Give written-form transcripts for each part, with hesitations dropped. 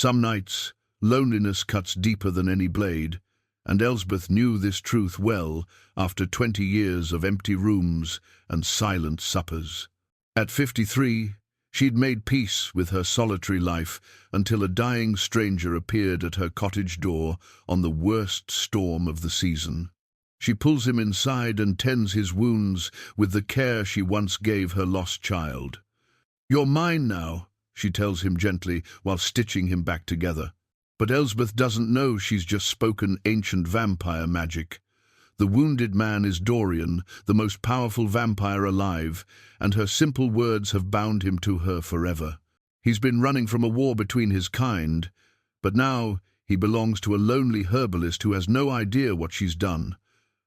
Some nights, loneliness cuts deeper than any blade, and Elsbeth knew this truth well after 20 years of empty rooms and silent suppers. At 53, she'd made peace with her solitary life until a dying stranger appeared at her cottage door on the worst storm of the season. She pulls him inside and tends his wounds with the care she once gave her lost child. "You're mine now," she tells him gently while stitching him back together. But Elsbeth doesn't know she's just spoken ancient vampire magic. The wounded man is Dorian, the most powerful vampire alive, and her simple words have bound him to her forever. He's been running from a war between his kind, but now he belongs to a lonely herbalist who has no idea what she's done.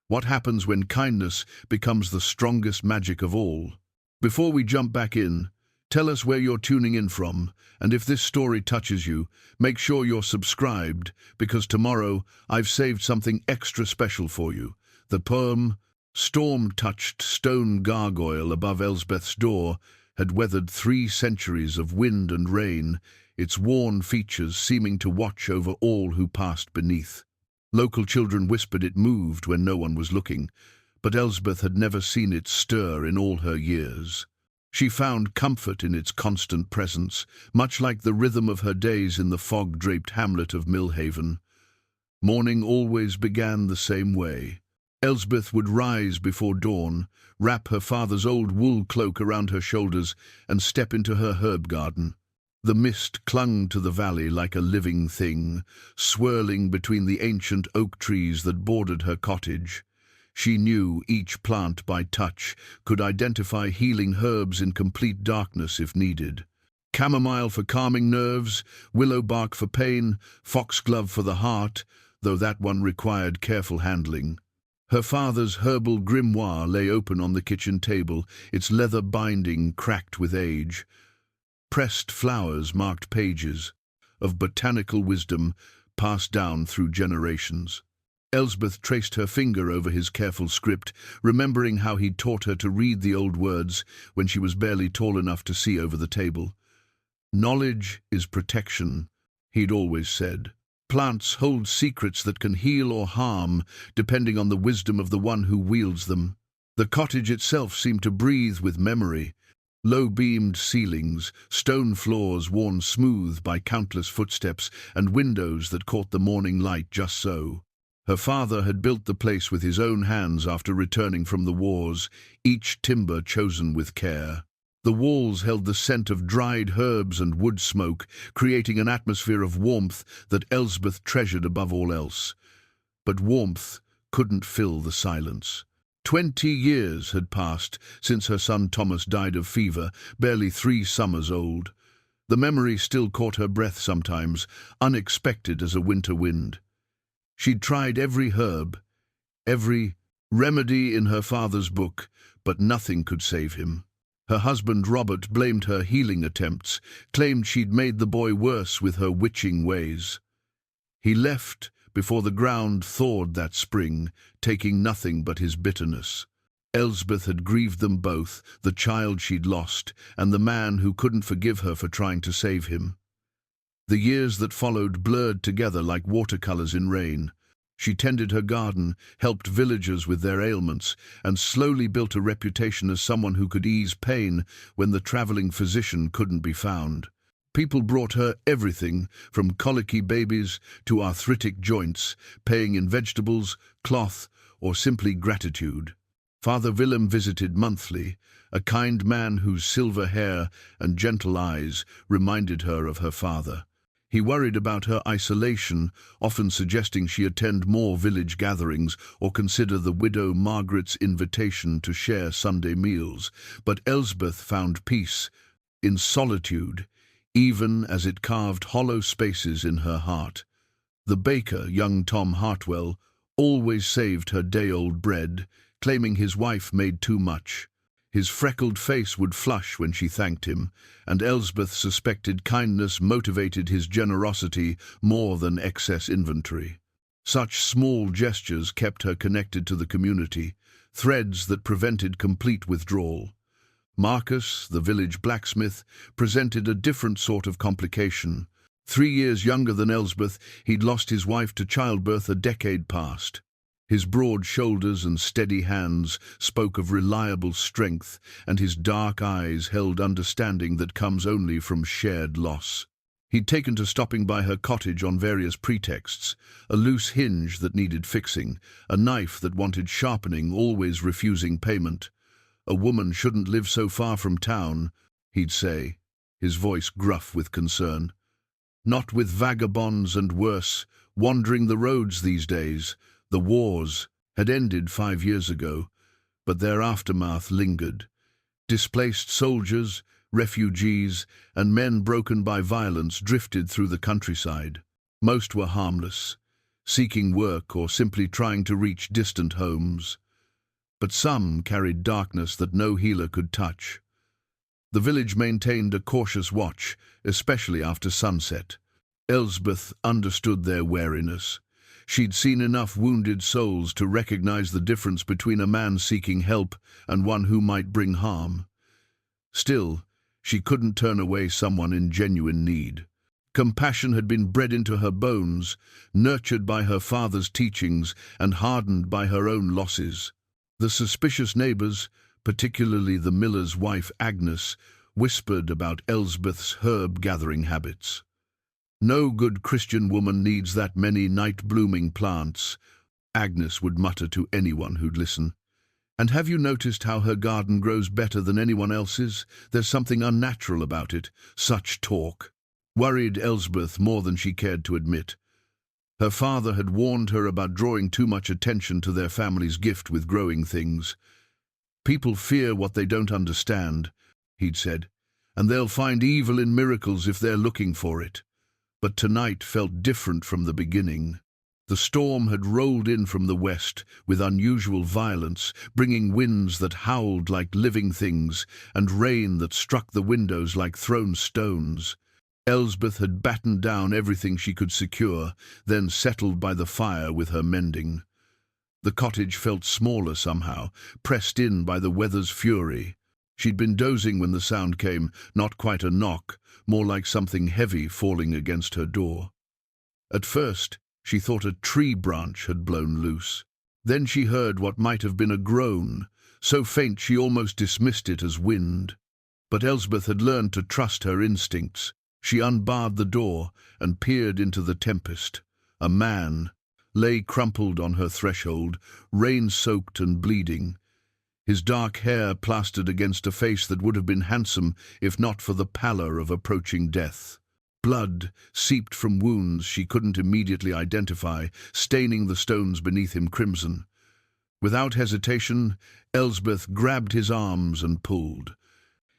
What happens when kindness becomes the strongest magic of all? Before we jump back in, tell us where you're tuning in from, and if this story touches you, make sure you're subscribed, because tomorrow I've saved something extra special for you. The poem, storm-touched stone gargoyle above Elsbeth's door, had weathered 3 centuries of wind and rain, its worn features seeming to watch over all who passed beneath. Local children whispered it moved when no one was looking, but Elsbeth had never seen it stir in all her years. She found comfort in its constant presence, much like the rhythm of her days in the fog-draped hamlet of Millhaven. Morning always began the same way. Elsbeth would rise before dawn, wrap her father's old wool cloak around her shoulders, and step into her herb garden. The mist clung to the valley like a living thing, swirling between the ancient oak trees that bordered her cottage. She knew each plant by touch, could identify healing herbs in complete darkness if needed. Chamomile for calming nerves, willow bark for pain, foxglove for the heart, though that one required careful handling. Her father's herbal grimoire lay open on the kitchen table, its leather binding cracked with age. Pressed flowers marked pages of botanical wisdom passed down through generations. Elsbeth traced her finger over his careful script, remembering how he'd taught her to read the old words when she was barely tall enough to see over the table. "Knowledge is protection," he'd always said. "Plants hold secrets that can heal or harm, depending on the wisdom of the one who wields them." The cottage itself seemed to breathe with memory. Low-beamed ceilings, stone floors worn smooth by countless footsteps, and windows that caught the morning light just so. Her father had built the place with his own hands after returning from the wars, each timber chosen with care. The walls held the scent of dried herbs and wood smoke, creating an atmosphere of warmth that Elsbeth treasured above all else. But warmth couldn't fill the silence. 20 years had passed since her son Thomas died of fever, barely 3 summers old. The memory still caught her breath sometimes, unexpected as a winter wind. She'd tried every herb, every remedy in her father's book, but nothing could save him. Her husband Robert blamed her healing attempts, claimed she'd made the boy worse with her witching ways. He left before the ground thawed that spring, taking nothing but his bitterness. Elsbeth had grieved them both, the child she'd lost, and the man who couldn't forgive her for trying to save him. The years that followed blurred together like watercolors in rain. She tended her garden, helped villagers with their ailments, and slowly built a reputation as someone who could ease pain when the traveling physician couldn't be found. People brought her everything, from colicky babies to arthritic joints, paying in vegetables, cloth, or simply gratitude. Father Willem visited monthly, a kind man whose silver hair and gentle eyes reminded her of her father. He worried about her isolation, often suggesting she attend more village gatherings or consider the widow Margaret's invitation to share Sunday meals. But Elsbeth found peace in solitude, even as it carved hollow spaces in her heart. The baker, young Tom Hartwell, always saved her day-old bread, claiming his wife made too much. His freckled face would flush when she thanked him, and Elsbeth suspected kindness motivated his generosity more than excess inventory. Such small gestures kept her connected to the community, threads that prevented complete withdrawal. Marcus, the village blacksmith, presented a different sort of complication. 3 years younger than Elsbeth, he'd lost his wife to childbirth a decade past. His broad shoulders and steady hands spoke of reliable strength, and his dark eyes held understanding that comes only from shared loss. He'd taken to stopping by her cottage on various pretexts: a loose hinge that needed fixing, a knife that wanted sharpening, always refusing payment. "A woman shouldn't live so far from town," he'd say, his voice gruff with concern. "Not with vagabonds and worse, wandering the roads these days." The wars had ended 5 years ago, but their aftermath lingered. Displaced soldiers, refugees, and men broken by violence drifted through the countryside. Most were harmless, seeking work or simply trying to reach distant homes. But some carried darkness that no healer could touch. The village maintained a cautious watch, especially after sunset. Elsbeth understood their wariness. She'd seen enough wounded souls to recognize the difference between a man seeking help and one who might bring harm. Still, she couldn't turn away someone in genuine need. Compassion had been bred into her bones, nurtured by her father's teachings and hardened by her own losses. The suspicious neighbors, particularly the miller's wife Agnes, whispered about Elsbeth's herb-gathering habits. "No good Christian woman needs that many night-blooming plants," Agnes would mutter to anyone who'd listen. "And have you noticed how her garden grows better than anyone else's? There's something unnatural about it. Such talk." Worried Elsbeth more than she cared to admit. Her father had warned her about drawing too much attention to their family's gift with growing things. "People fear what they don't understand," he'd said, "and they'll find evil in miracles if they're looking for it." But tonight felt different from the beginning. The storm had rolled in from the west with unusual violence, bringing winds that howled like living things and rain that struck the windows like thrown stones. Elsbeth had battened down everything she could secure, then settled by the fire with her mending. The cottage felt smaller somehow, pressed in by the weather's fury. She'd been dozing when the sound came, not quite a knock, more like something heavy falling against her door. At first, she thought a tree branch had blown loose. Then she heard what might have been a groan, so faint she almost dismissed it as wind. But Elsbeth had learned to trust her instincts. She unbarred the door and peered into the tempest. A man lay crumpled on her threshold, rain-soaked and bleeding. His dark hair plastered against a face that would have been handsome if not for the pallor of approaching death. Blood seeped from wounds she couldn't immediately identify, staining the stones beneath him crimson. Without hesitation, Elsbeth grabbed his arms and pulled.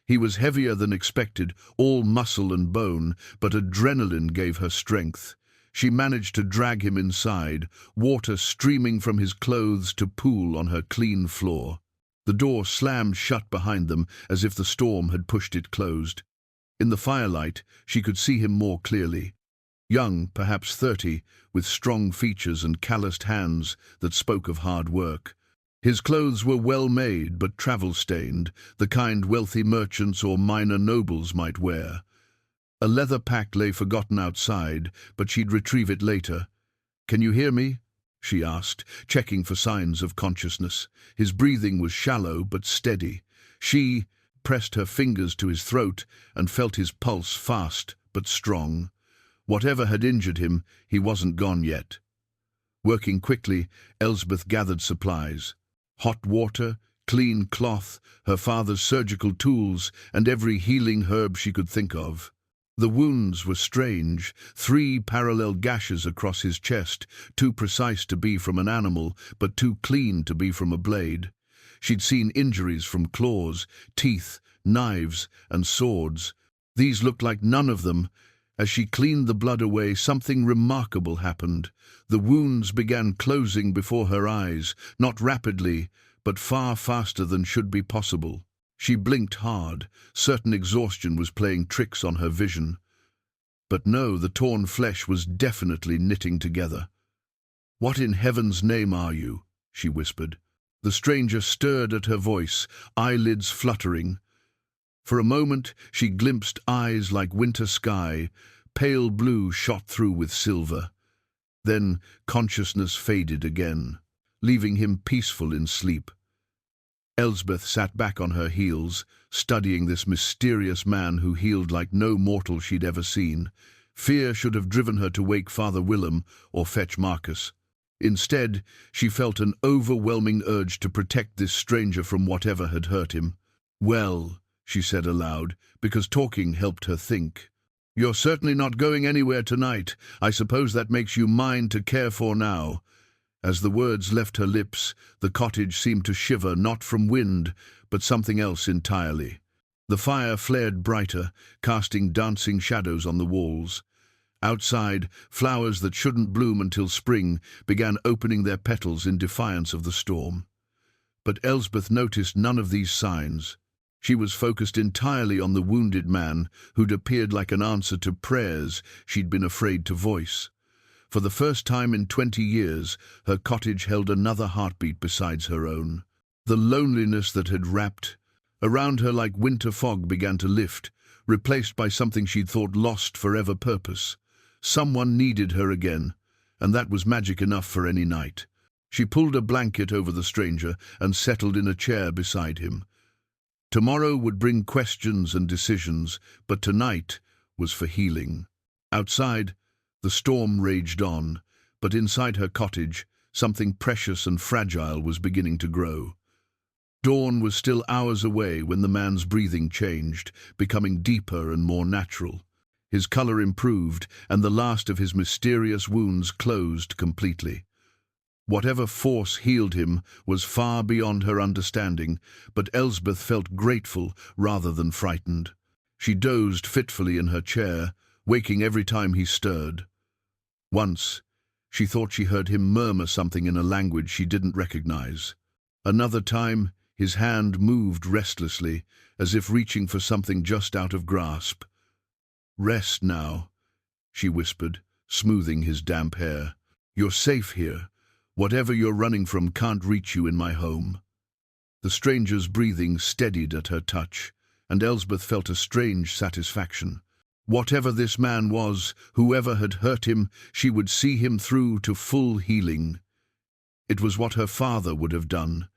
He was heavier than expected, all muscle and bone, but adrenaline gave her strength. She managed to drag him inside, water streaming from his clothes to pool on her clean floor. The door slammed shut behind them as if the storm had pushed it closed. In the firelight, she could see him more clearly. Young, perhaps 30, with strong features and calloused hands that spoke of hard work. His clothes were well made but travel-stained, the kind wealthy merchants or minor nobles might wear. A leather pack lay forgotten outside, but she'd retrieve it later. "Can you hear me?" she asked, checking for signs of consciousness. His breathing was shallow but steady. She pressed her fingers to his throat and felt his pulse fast but strong. Whatever had injured him, he wasn't gone yet. Working quickly, Elsbeth gathered supplies. Hot water, clean cloth, her father's surgical tools, and every healing herb she could think of. The wounds were strange, 3 parallel gashes across his chest, too precise to be from an animal, but too clean to be from a blade. She'd seen injuries from claws, teeth, knives, and swords. These looked like none of them. As she cleaned the blood away, something remarkable happened. The wounds began closing before her eyes, not rapidly, but far faster than should be possible. She blinked hard, certain exhaustion was playing tricks on her vision. But no, the torn flesh was definitely knitting together. "What in heaven's name are you?" she whispered. The stranger stirred at her voice, eyelids fluttering. For a moment she glimpsed eyes like winter sky, pale blue shot through with silver. Then consciousness faded again, leaving him peaceful in sleep. Elsbeth sat back on her heels, studying this mysterious man who healed like no mortal she'd ever seen. Fear should have driven her to wake Father Willem or fetch Marcus. Instead, she felt an overwhelming urge to protect this stranger from whatever had hurt him. "Well," she said aloud, because talking helped her think. "You're certainly not going anywhere tonight. I suppose that makes you mine to care for now." As the words left her lips, the cottage seemed to shiver, not from wind, but something else entirely. The fire flared brighter, casting dancing shadows on the walls. Outside, flowers that shouldn't bloom until spring began opening their petals in defiance of the storm. But Elsbeth noticed none of these signs. She was focused entirely on the wounded man who'd appeared like an answer to prayers she'd been afraid to voice. For the first time in 20 years, her cottage held another heartbeat besides her own. The loneliness that had wrapped around her like winter fog began to lift, replaced by something she'd thought lost forever purpose. Someone needed her again, and that was magic enough for any night. She pulled a blanket over the stranger and settled in a chair beside him. Tomorrow would bring questions and decisions, but tonight was for healing. Outside, the storm raged on, but inside her cottage, something precious and fragile was beginning to grow. Dawn was still hours away when the man's breathing changed, becoming deeper and more natural. His color improved, and the last of his mysterious wounds closed completely. Whatever force healed him was far beyond her understanding, but Elsbeth felt grateful rather than frightened. She dozed fitfully in her chair, waking every time he stirred. Once, she thought she heard him murmur something in a language she didn't recognize. Another time, his hand moved restlessly, as if reaching for something just out of grasp. "Rest now," she whispered, smoothing his damp hair. "You're safe here. Whatever you're running from can't reach you in my home." The stranger's breathing steadied at her touch, and Elsbeth felt a strange satisfaction. Whatever this man was, whoever had hurt him, she would see him through to full healing. It was what her father would have done.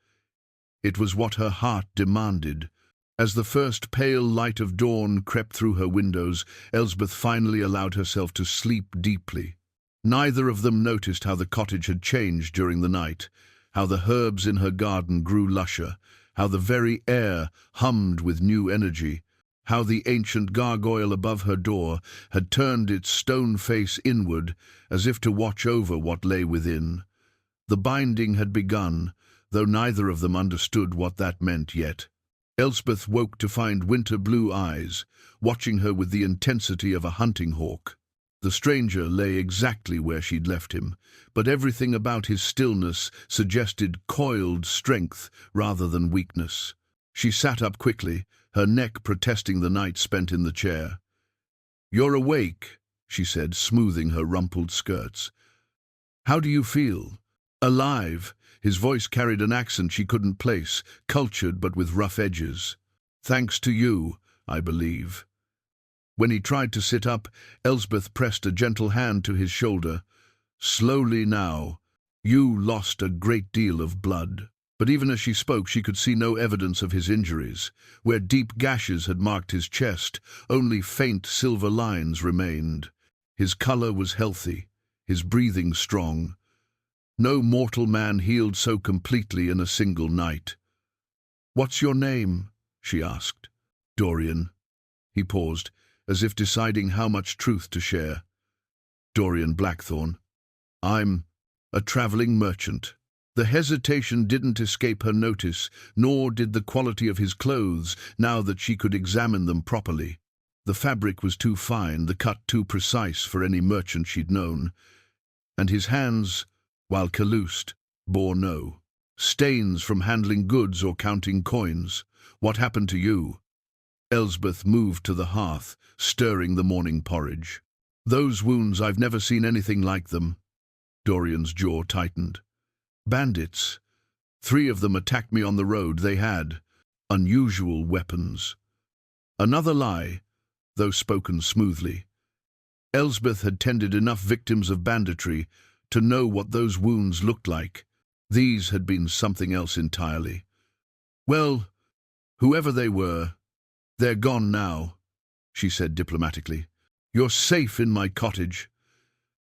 It was what her heart demanded. As the first pale light of dawn crept through her windows, Elsbeth finally allowed herself to sleep deeply. Neither of them noticed how the cottage had changed during the night, how the herbs in her garden grew lusher, how the very air hummed with new energy, how the ancient gargoyle above her door had turned its stone face inward as if to watch over what lay within. The binding had begun, though neither of them understood what that meant yet. Elsbeth woke to find winter-blue eyes, watching her with the intensity of a hunting hawk. The stranger lay exactly where she'd left him, but everything about his stillness suggested coiled strength rather than weakness. She sat up quickly, her neck protesting the night spent in the chair. "You're awake," she said, smoothing her rumpled skirts. "How do you feel?" "Alive." His voice carried an accent she couldn't place, cultured but with rough edges. "Thanks to you, I believe." When he tried to sit up, Elsbeth pressed a gentle hand to his shoulder. "Slowly now. You lost a great deal of blood." But even as she spoke, she could see no evidence of his injuries. Where deep gashes had marked his chest, only faint silver lines remained. His color was healthy, his breathing strong. No mortal man healed so completely in a single night. "What's your name?" she asked. "Dorian." He paused, as if deciding how much truth to share. "Dorian Blackthorn. I'm a traveling merchant." The hesitation didn't escape her notice, nor did the quality of his clothes, now that she could examine them properly. The fabric was too fine, the cut too precise for any merchant she'd known, and his hands, while calloused, bore no stains from handling goods or counting coins. "What happened to you?" Elsbeth moved to the hearth, stirring the morning porridge. "Those wounds, I've never seen anything like them." Dorian's jaw tightened. "Bandits. 3 of them attacked me on the road. They had unusual weapons." Another lie, though spoken smoothly. Elsbeth had tended enough victims of banditry to know what those wounds looked like. These had been something else entirely. "Well, whoever they were, they're gone now," she said diplomatically. "You're safe in my cottage."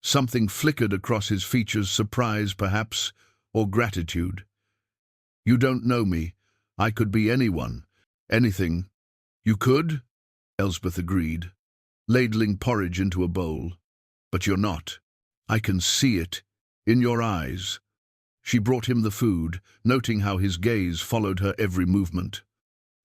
Something flickered across his features, surprise perhaps, or gratitude. "You don't know me. I could be anyone. Anything." "You could?" Elsbeth agreed, ladling porridge into a bowl. "But you're not. I can see it. In your eyes." She brought him the food, noting how his gaze followed her every movement.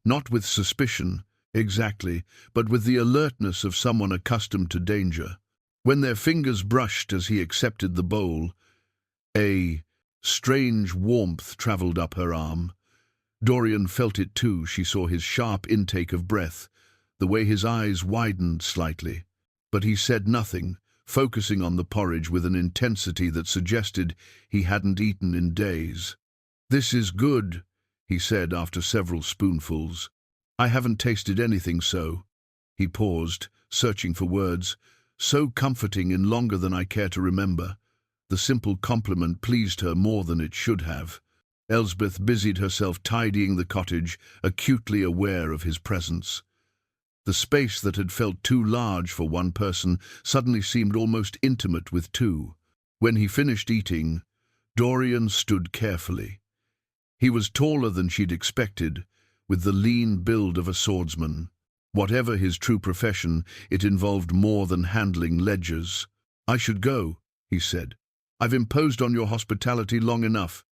Not with suspicion, exactly, but with the alertness of someone accustomed to danger. When their fingers brushed as he accepted the bowl, a strange warmth travelled up her arm. Dorian felt it too. She saw his sharp intake of breath, the way his eyes widened slightly. But he said nothing, focusing on the porridge with an intensity that suggested he hadn't eaten in days. "This is good," he said after several spoonfuls. "I haven't tasted anything so." He paused, searching for words. "So comforting in longer than I care to remember." The simple compliment pleased her more than it should have. Elsbeth busied herself tidying the cottage, acutely aware of his presence. The space that had felt too large for one person suddenly seemed almost intimate with two. When he finished eating, Dorian stood carefully. He was taller than she'd expected, with the lean build of a swordsman. Whatever his true profession, it involved more than handling ledgers. "I should go," he said. "I've imposed on your hospitality long enough."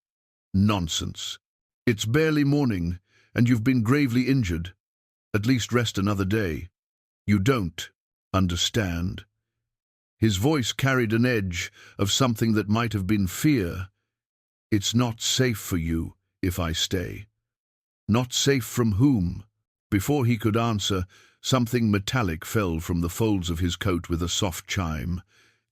"Nonsense. It's barely morning, and you've been gravely injured. At least rest another day." "You don't understand." His voice carried an edge of something that might have been fear. "It's not safe for you if I stay." "Not safe from whom?" Before he could answer, something metallic fell from the folds of his coat with a soft chime.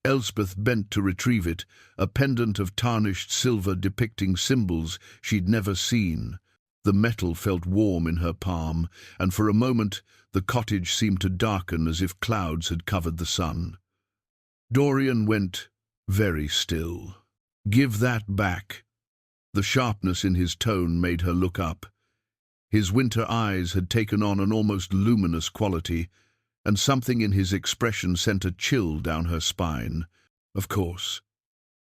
Elsbeth bent to retrieve it, a pendant of tarnished silver depicting symbols she'd never seen. The metal felt warm in her palm, and for a moment the cottage seemed to darken as if clouds had covered the sun. Dorian went very still. "Give that back." The sharpness in his tone made her look up. His winter eyes had taken on an almost luminous quality, and something in his expression sent a chill down her spine. "Of course."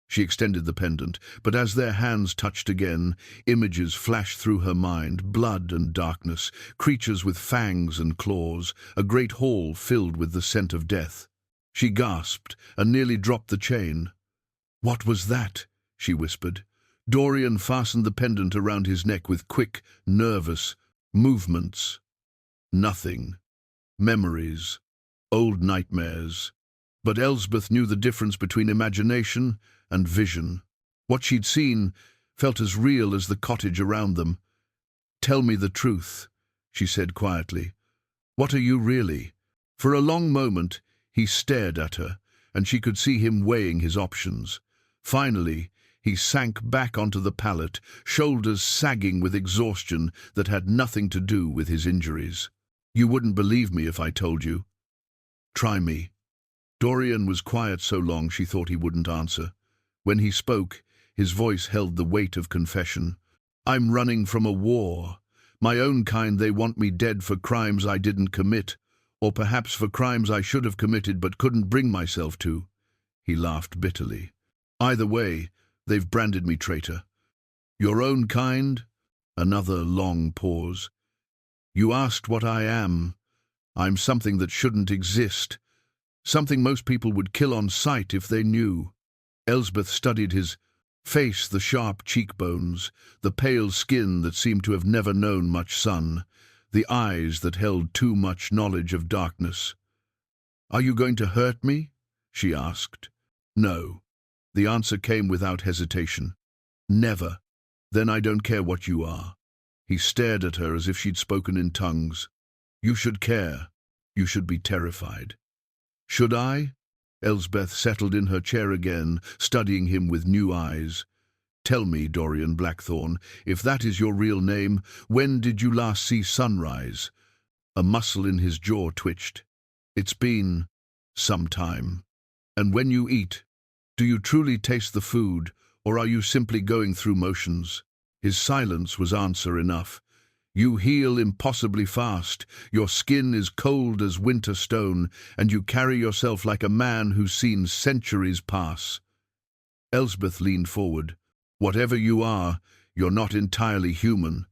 She extended the pendant, but as their hands touched again, images flashed through her mind, blood and darkness, creatures with fangs and claws, a great hall filled with the scent of death. She gasped and nearly dropped the chain. "What was that?" she whispered. Dorian fastened the pendant around his neck with quick, nervous movements. Nothing. Memories. Old nightmares. But Elsbeth knew the difference between imagination and vision. What she'd seen felt as real as the cottage around them. "Tell me the truth," she said quietly. "What are you really?" For a long moment he stared at her, and she could see him weighing his options. Finally, he sank back onto the pallet, shoulders sagging with exhaustion that had nothing to do with his injuries. "You wouldn't believe me if I told you." "Try me." Dorian was quiet so long she thought he wouldn't answer. When he spoke, his voice held the weight of confession. "I'm running from a war. My own kind. They want me dead for crimes I didn't commit, or perhaps for crimes I should have committed but couldn't bring myself to." He laughed bitterly. "Either way, they've branded me traitor." "Your own kind?" Another long pause. "You asked what I am. I'm something that shouldn't exist. Something most people would kill on sight if they knew." Elsbeth studied his face, the sharp cheekbones, the pale skin that seemed to have never known much sun, the eyes that held too much knowledge of darkness. "Are you going to hurt me?" she asked. "No." The answer came without hesitation. "Never." "Then I don't care what you are." He stared at her as if she'd spoken in tongues. "You should care. You should be terrified." "Should I?" Elsbeth settled in her chair again, studying him with new eyes. "Tell me, Dorian Blackthorne, if that is your real name, when did you last see sunrise?" A muscle in his jaw twitched. "It's been Sometime. And when you eat, do you truly taste the food, or are you simply going through motions? His silence was answer enough. You heal impossibly fast, your skin is cold as winter stone, and you carry yourself like a man who's seen centuries pass. Elsbeth leaned forward. Whatever you are, you're not entirely human.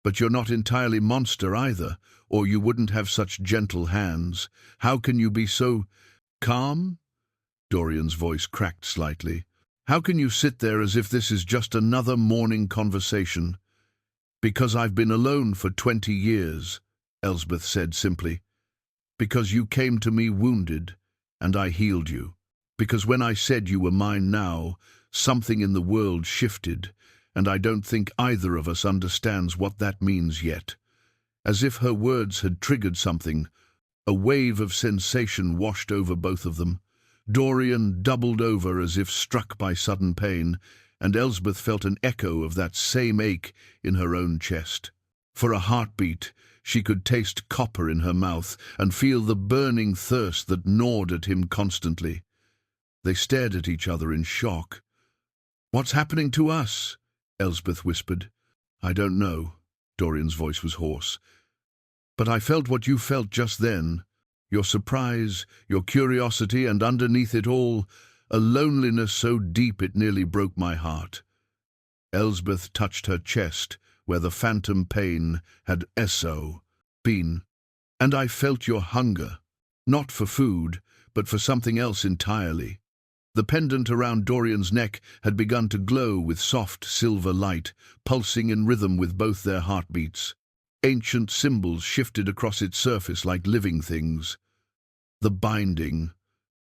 But you're not entirely monster either, or you wouldn't have such gentle hands. How can you be so calm? Dorian's voice cracked slightly. How can you sit there as if this is just another morning conversation? Because I've been alone for 20 years, Elsbeth said simply. Because you came to me wounded, and I healed you. Because when I said you were mine now, something in the world shifted, and I don't think either of us understands what that means yet. As if her words had triggered something, a wave of sensation washed over both of them. Dorian doubled over as if struck by sudden pain, and Elsbeth felt an echo of that same ache in her own chest. For a heartbeat, she could taste copper in her mouth and feel the burning thirst that gnawed at him constantly. They stared at each other in shock. "What's happening to us?" Elsbeth whispered. "I don't know." Dorian's voice was hoarse. "But I felt what you felt just then. Your surprise, your curiosity, and underneath it all, a loneliness so deep it nearly broke my heart." Elsbeth touched her chest, where the phantom pain had been. "And I felt your hunger, not for food, but for something else entirely." The pendant around Dorian's neck had begun to glow with soft silver light, pulsing in rhythm with both their heartbeats. Ancient symbols shifted across its surface like living things. "The binding,"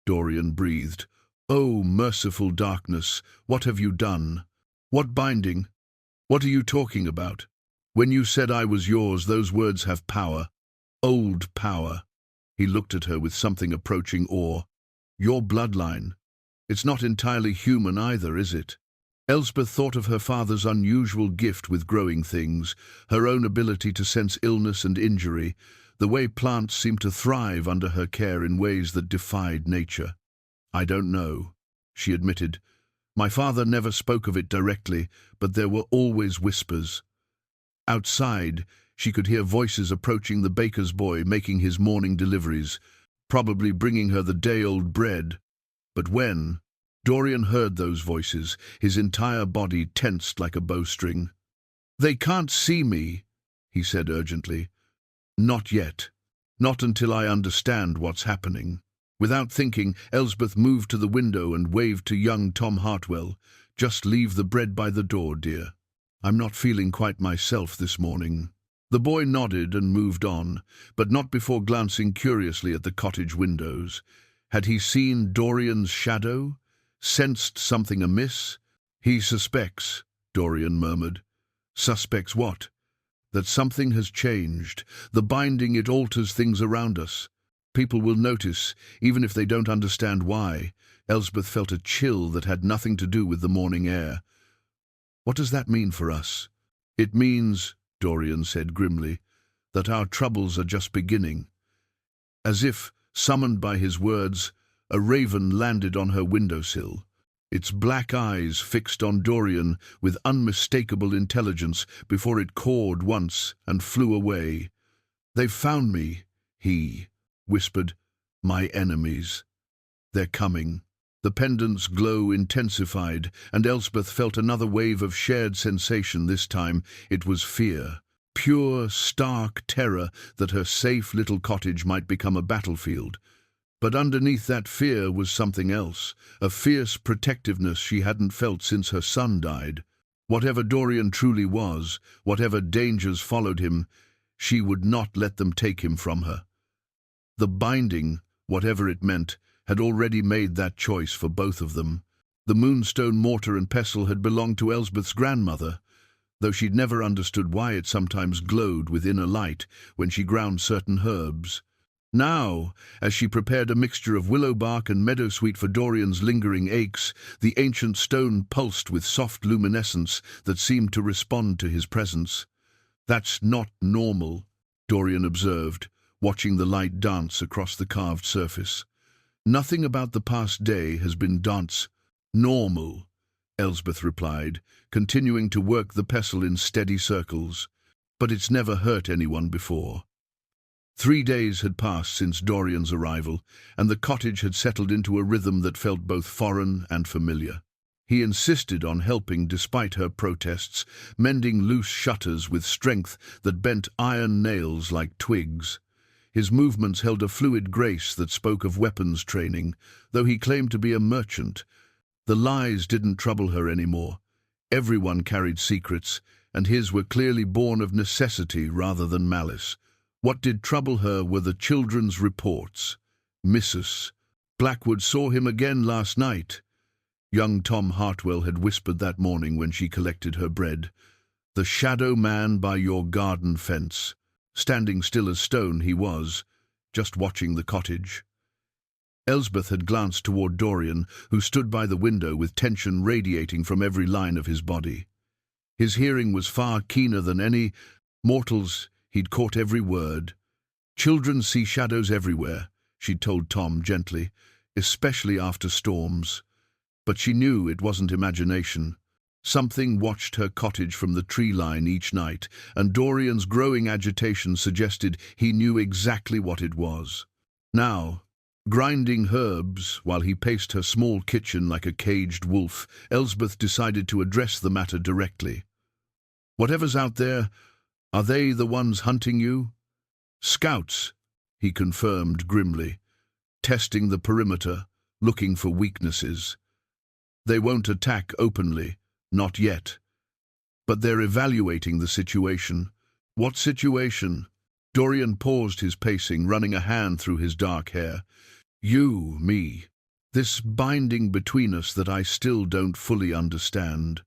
Dorian breathed. "Oh, merciful darkness, what have you done?" "What binding? What are you talking about? When you said I was yours, those words have power. Old power." He looked at her with something approaching awe. "Your bloodline. It's not entirely human either, is it?" Elsbeth thought of her father's unusual gift with growing things, her own ability to sense illness and injury, the way plants seemed to thrive under her care in ways that defied nature. "I don't know," she admitted. "My father never spoke of it directly, but there were always whispers." Outside, she could hear voices approaching the baker's boy making his morning deliveries, probably bringing her the day-old bread. But when Dorian heard those voices, his entire body tensed like a bowstring. "They can't see me," he said urgently. "Not yet. Not until I understand what's happening." Without thinking, Elsbeth moved to the window and waved to young Tom Hartwell. "Just leave the bread by the door, dear. I'm not feeling quite myself this morning." The boy nodded and moved on, but not before glancing curiously at the cottage windows. Had he seen Dorian's shadow? Sensed something amiss? "He suspects," Dorian murmured. "Suspects what?" "That something has changed. The binding, it alters things around us. People will notice, even if they don't understand why." Elsbeth felt a chill that had nothing to do with the morning air. "What does that mean for us?" "It means," Dorian said grimly, "that our troubles are just beginning." As if summoned by his words, a raven landed on her windowsill, its black eyes fixed on Dorian with unmistakable intelligence before it cawed once and flew away. "They've found me," he whispered. "My enemies. They're coming." The pendant's glow intensified, and Elsbeth felt another wave of shared sensation. This time it was fear. Pure, stark terror that her safe little cottage might become a battlefield. But underneath that fear was something else, a fierce protectiveness she hadn't felt since her son died. Whatever Dorian truly was, whatever dangers followed him, she would not let them take him from her. The binding, whatever it meant, had already made that choice for both of them. The moonstone mortar and pestle had belonged to Elsbeth's grandmother, though she'd never understood why it sometimes glowed with inner light when she ground certain herbs. Now, as she prepared a mixture of willow bark and meadowsweet for Dorian's lingering aches, the ancient stone pulsed with soft luminescence that seemed to respond to his presence. "That's not normal," Dorian observed, watching the light dance across the carved surface. Nothing about the past day has been normal, Elsbeth replied, continuing to work the pestle in steady circles. But it's never hurt anyone before. 3 days had passed since Dorian's arrival, and the cottage had settled into a rhythm that felt both foreign and familiar. He insisted on helping despite her protests, mending loose shutters with strength that bent iron nails like twigs. His movements held a fluid grace that spoke of weapons training, though he claimed to be a merchant. The lies didn't trouble her anymore. Everyone carried secrets, and his were clearly born of necessity rather than malice. What did trouble her were the children's reports. Mrs. Blackwood saw him again last night. Young Tom Hartwell had whispered that morning when she collected her bread. The shadow man by your garden fence. Standing still as stone he was, just watching the cottage. Elsbeth had glanced toward Dorian, who stood by the window with tension radiating from every line of his body. His hearing was far keener than any mortal's. He'd caught every word. Children see shadows everywhere, she'd told Tom gently, especially after storms. But she knew it wasn't imagination. Something watched her cottage from the tree line each night, and Dorian's growing agitation suggested he knew exactly what it was. Now, grinding herbs while he paced her small kitchen like a caged wolf, Elsbeth decided to address the matter directly. Whatever's out there, are they the ones hunting you? Scouts, he confirmed grimly, testing the perimeter, looking for weaknesses. They won't attack openly, not yet. But they're evaluating the situation. What situation? Dorian paused his pacing, running a hand through his dark hair. You, me. This binding between us that I still don't fully understand.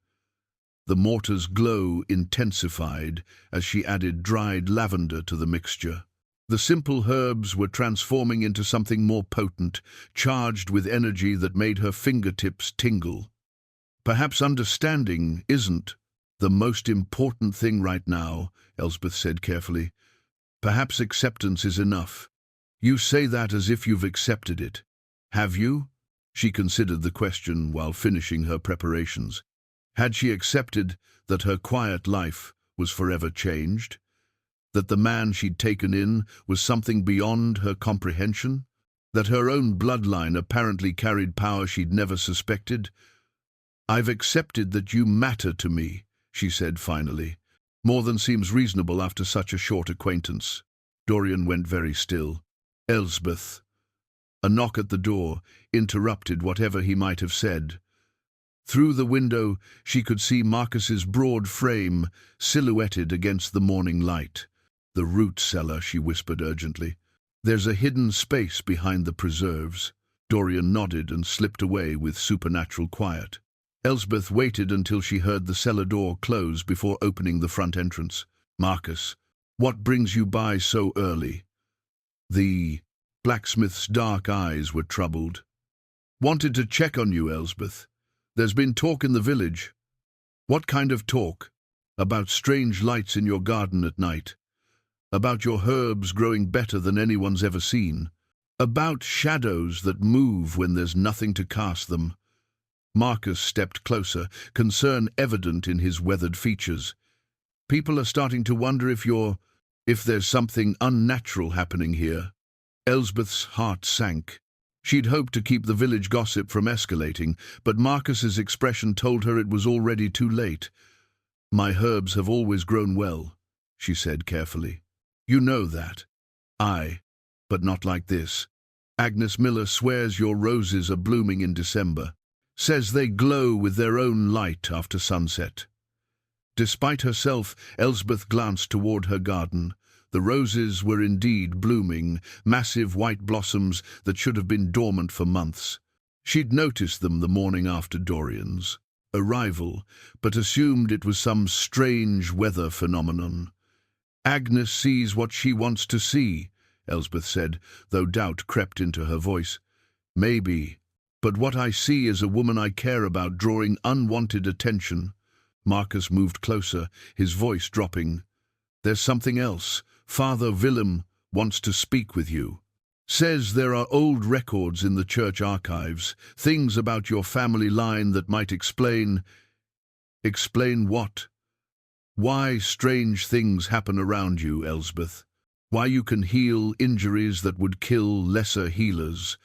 The mortar's glow intensified as she added dried lavender to the mixture. The simple herbs were transforming into something more potent, charged with energy that made her fingertips tingle. Perhaps understanding isn't the most important thing right now, Elsbeth said carefully. Perhaps acceptance is enough. You say that as if you've accepted it. Have you? She considered the question while finishing her preparations. Had she accepted that her quiet life was forever changed? That the man she'd taken in was something beyond her comprehension? That her own bloodline apparently carried power she'd never suspected? I've accepted that you matter to me, she said finally. More than seems reasonable after such a short acquaintance. Dorian went very still. Elsbeth. A knock at the door interrupted whatever he might have said. Through the window, she could see Marcus's broad frame silhouetted against the morning light. The root cellar, she whispered urgently. There's a hidden space behind the preserves. Dorian nodded and slipped away with supernatural quiet. Elsbeth waited until she heard the cellar door close before opening the front entrance. Marcus, what brings you by so early? The blacksmith's dark eyes were troubled. Wanted to check on you, Elsbeth. There's been talk in the village. What kind of talk? About strange lights in your garden at night. About your herbs growing better than anyone's ever seen. About shadows that move when there's nothing to cast them. Marcus stepped closer, concern evident in his weathered features. People are starting to wonder if there's something unnatural happening here. Elsbeth's heart sank. She'd hoped to keep the village gossip from escalating, but Marcus's expression told her it was already too late. My herbs have always grown well, she said carefully. You know that. But not like this. Agnes Miller swears your roses are blooming in December. Says they glow with their own light after sunset. Despite herself, Elsbeth glanced toward her garden. The roses were indeed blooming, massive white blossoms that should have been dormant for months. She'd noticed them the morning after Dorian's arrival, but assumed it was some strange weather phenomenon. Agnes sees what she wants to see, Elsbeth said, though doubt crept into her voice. Maybe, but what I see is a woman I care about drawing unwanted attention. Marcus moved closer, his voice dropping. There's something else. Father Willem wants to speak with you. Says there are old records in the church archives, things about your family line that might explain... Explain what? Why strange things happen around you, Elsbeth. Why you can heal injuries that would kill lesser healers.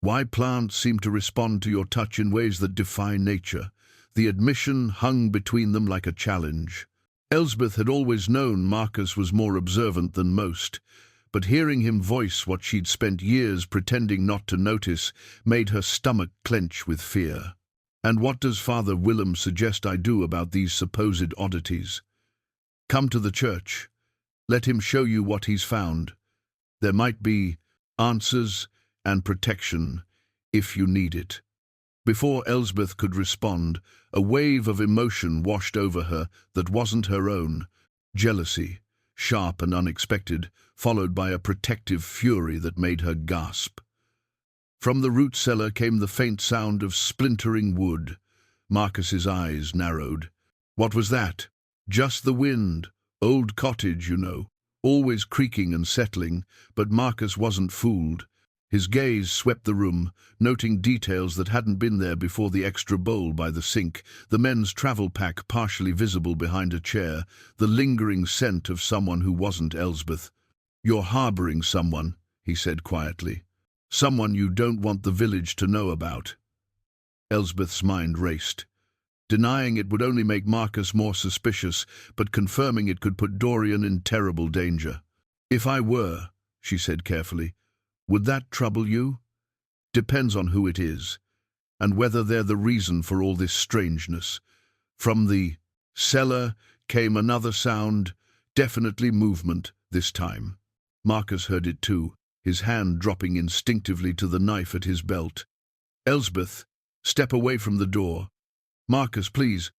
Why plants seem to respond to your touch in ways that defy nature. The admission hung between them like a challenge. Elsbeth had always known Marcus was more observant than most, but hearing him voice what she'd spent years pretending not to notice made her stomach clench with fear. And what does Father Willem suggest I do about these supposed oddities? Come to the church. Let him show you what he's found. There might be answers and protection if you need it. Before Elsbeth could respond, a wave of emotion washed over her that wasn't her own. Jealousy, sharp and unexpected, followed by a protective fury that made her gasp. From the root cellar came the faint sound of splintering wood. Marcus's eyes narrowed. What was that? Just the wind. Old cottage, you know. Always creaking and settling, but Marcus wasn't fooled. His gaze swept the room, noting details that hadn't been there before: the extra bowl by the sink, the men's travel pack partially visible behind a chair, the lingering scent of someone who wasn't Elsbeth. You're harboring someone, he said quietly. Someone you don't want the village to know about. Elsbeth's mind raced. Denying it would only make Marcus more suspicious, but confirming it could put Dorian in terrible danger. If I were, she said carefully, would that trouble you? Depends on who it is, and whether they're the reason for all this strangeness. From the cellar came another sound, definitely movement this time. Marcus heard it too, his hand dropping instinctively to the knife at his belt. Elsbeth, step away from the door. Marcus, please.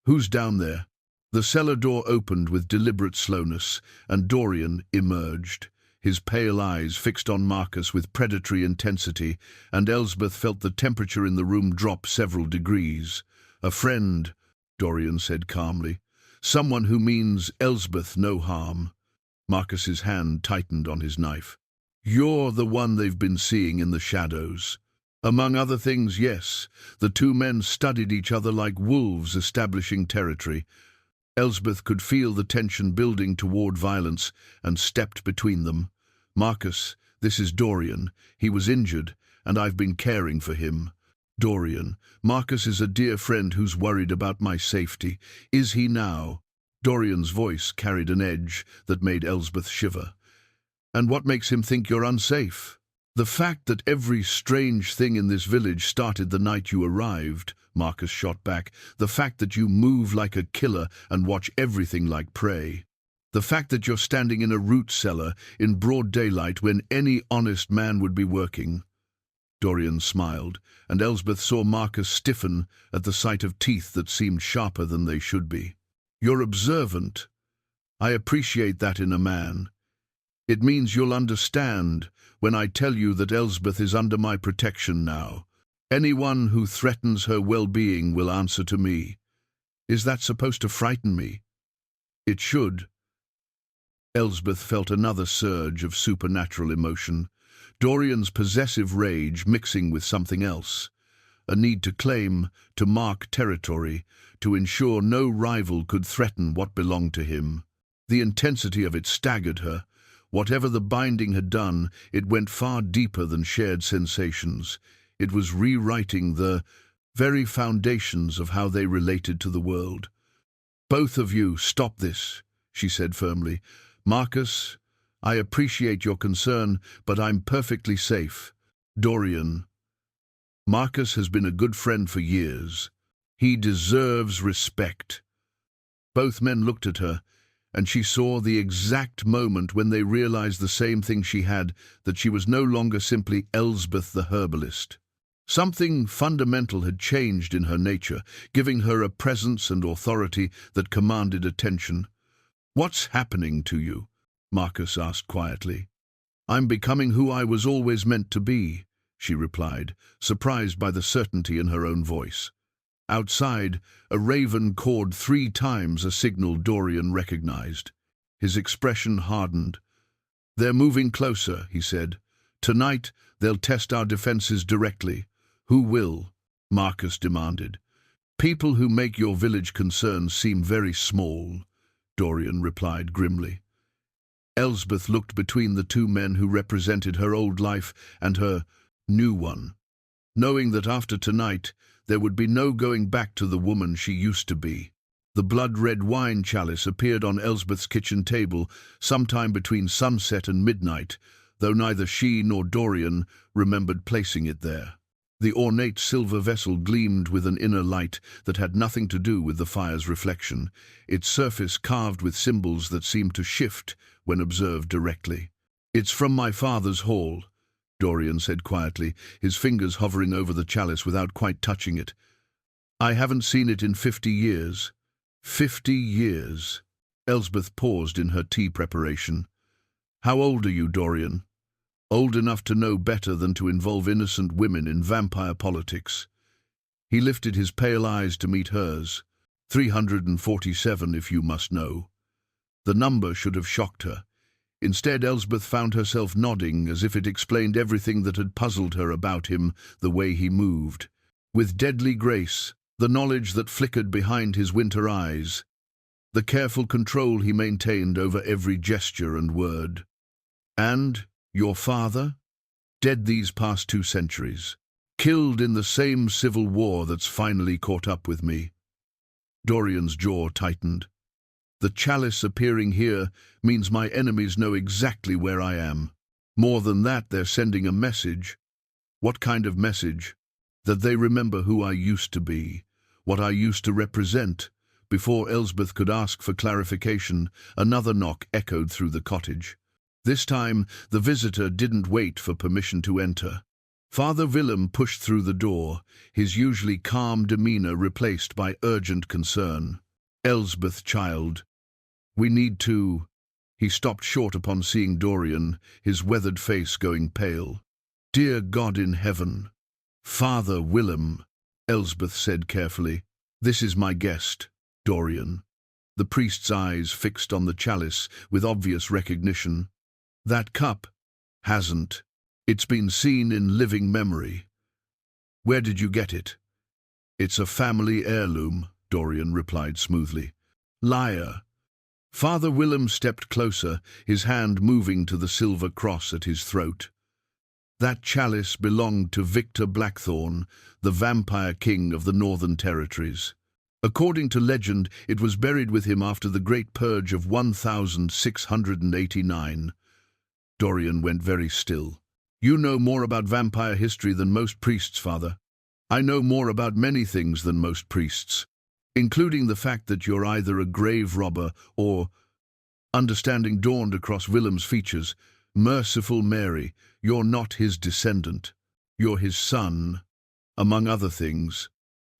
Who's down there? The cellar door opened with deliberate slowness, and Dorian emerged, his pale eyes fixed on Marcus with predatory intensity, and Elsbeth felt the temperature in the room drop several degrees. A friend, Dorian said calmly. Someone who means Elsbeth no harm. Marcus's hand tightened on his knife. You're the one they've been seeing in the shadows. Among other things, yes. The two men studied each other like wolves establishing territory. Elsbeth could feel the tension building toward violence and stepped between them. Marcus, this is Dorian. He was injured, and I've been caring for him. Dorian, Marcus is a dear friend who's worried about my safety. Is he now? Dorian's voice carried an edge that made Elsbeth shiver. And what makes him think you're unsafe? The fact that every strange thing in this village started the night you arrived, Marcus shot back. The fact that you move like a killer and watch everything like prey. The fact that you're standing in a root cellar in broad daylight when any honest man would be working. Dorian smiled, and Elsbeth saw Marcus stiffen at the sight of teeth that seemed sharper than they should be. You're observant. I appreciate that in a man. It means you'll understand when I tell you that Elsbeth is under my protection now. Anyone who threatens her well-being will answer to me. Is that supposed to frighten me? It should. Elsbeth felt another surge of supernatural emotion, Dorian's possessive rage mixing with something else. A need to claim, to mark territory, to ensure no rival could threaten what belonged to him. The intensity of it staggered her. Whatever the binding had done, it went far deeper than shared sensations. It was rewriting the very foundations of how they related to the world. Both of you, stop this, she said firmly. Marcus, I appreciate your concern, but I'm perfectly safe. Dorian, Marcus has been a good friend for years. He deserves respect. Both men looked at her, and she saw the exact moment when they realized the same thing she had, that she was no longer simply Elsbeth the herbalist. Something fundamental had changed in her nature, giving her a presence and authority that commanded attention. What's happening to you? Marcus asked quietly. I'm becoming who I was always meant to be, she replied, surprised by the certainty in her own voice. Outside, a raven cawed 3 times, a signal Dorian recognized. His expression hardened. They're moving closer, he said. Tonight, they'll test our defenses directly. Who will? Marcus demanded. People who make your village concerns seem very small, Dorian replied grimly. Elsbeth looked between the two men who represented her old life and her new one, knowing that after tonight there would be no going back to the woman she used to be. The blood-red wine chalice appeared on Elsbeth's kitchen table sometime between sunset and midnight, though neither she nor Dorian remembered placing it there. The ornate silver vessel gleamed with an inner light that had nothing to do with the fire's reflection, its surface carved with symbols that seemed to shift when observed directly. "It's from my father's hall," Dorian said quietly, his fingers hovering over the chalice without quite touching it. "I haven't seen it in 50 years. 50 years. Elsbeth paused in her tea preparation. "How old are you, Dorian?" "Old enough to know better than to involve innocent women in vampire politics." He lifted his pale eyes to meet hers. 347, if you must know. The number should have shocked her. Instead, Elsbeth found herself nodding as if it explained everything that had puzzled her about him, the way he moved. With deadly grace, the knowledge that flickered behind his winter eyes, the careful control he maintained over every gesture and word. "And your father? Dead these past 2 centuries. Killed in the same civil war that's finally caught up with me." Dorian's jaw tightened. "The chalice appearing here means my enemies know exactly where I am. More than that, they're sending a message." "What kind of message?" "That they remember who I used to be, what I used to represent." Before Elsbeth could ask for clarification, another knock echoed through the cottage. This time, the visitor didn't wait for permission to enter. Father Willem pushed through the door, his usually calm demeanor replaced by urgent concern. "Elsbeth, child, we need to—" He stopped short upon seeing Dorian, his weathered face going pale. "Dear God in heaven." "Father Willem," Elsbeth said carefully. "This is my guest, Dorian." The priest's eyes fixed on the chalice with obvious recognition. "That cup hasn't. It's been seen in living memory." "Where did you get it?" "It's a family heirloom," Dorian replied smoothly. "Liar." Father Willem stepped closer, his hand moving to the silver cross at his throat. "That chalice belonged to Victor Blackthorn, the vampire king of the Northern Territories. According to legend, it was buried with him after the Great Purge of 1689. Dorian went very still. "You know more about vampire history than most priests, Father." "I know more about many things than most priests, including the fact that you're either a grave robber or—" Understanding dawned across Willem's features. "Merciful Mary, you're not his descendant. You're his son, among other things."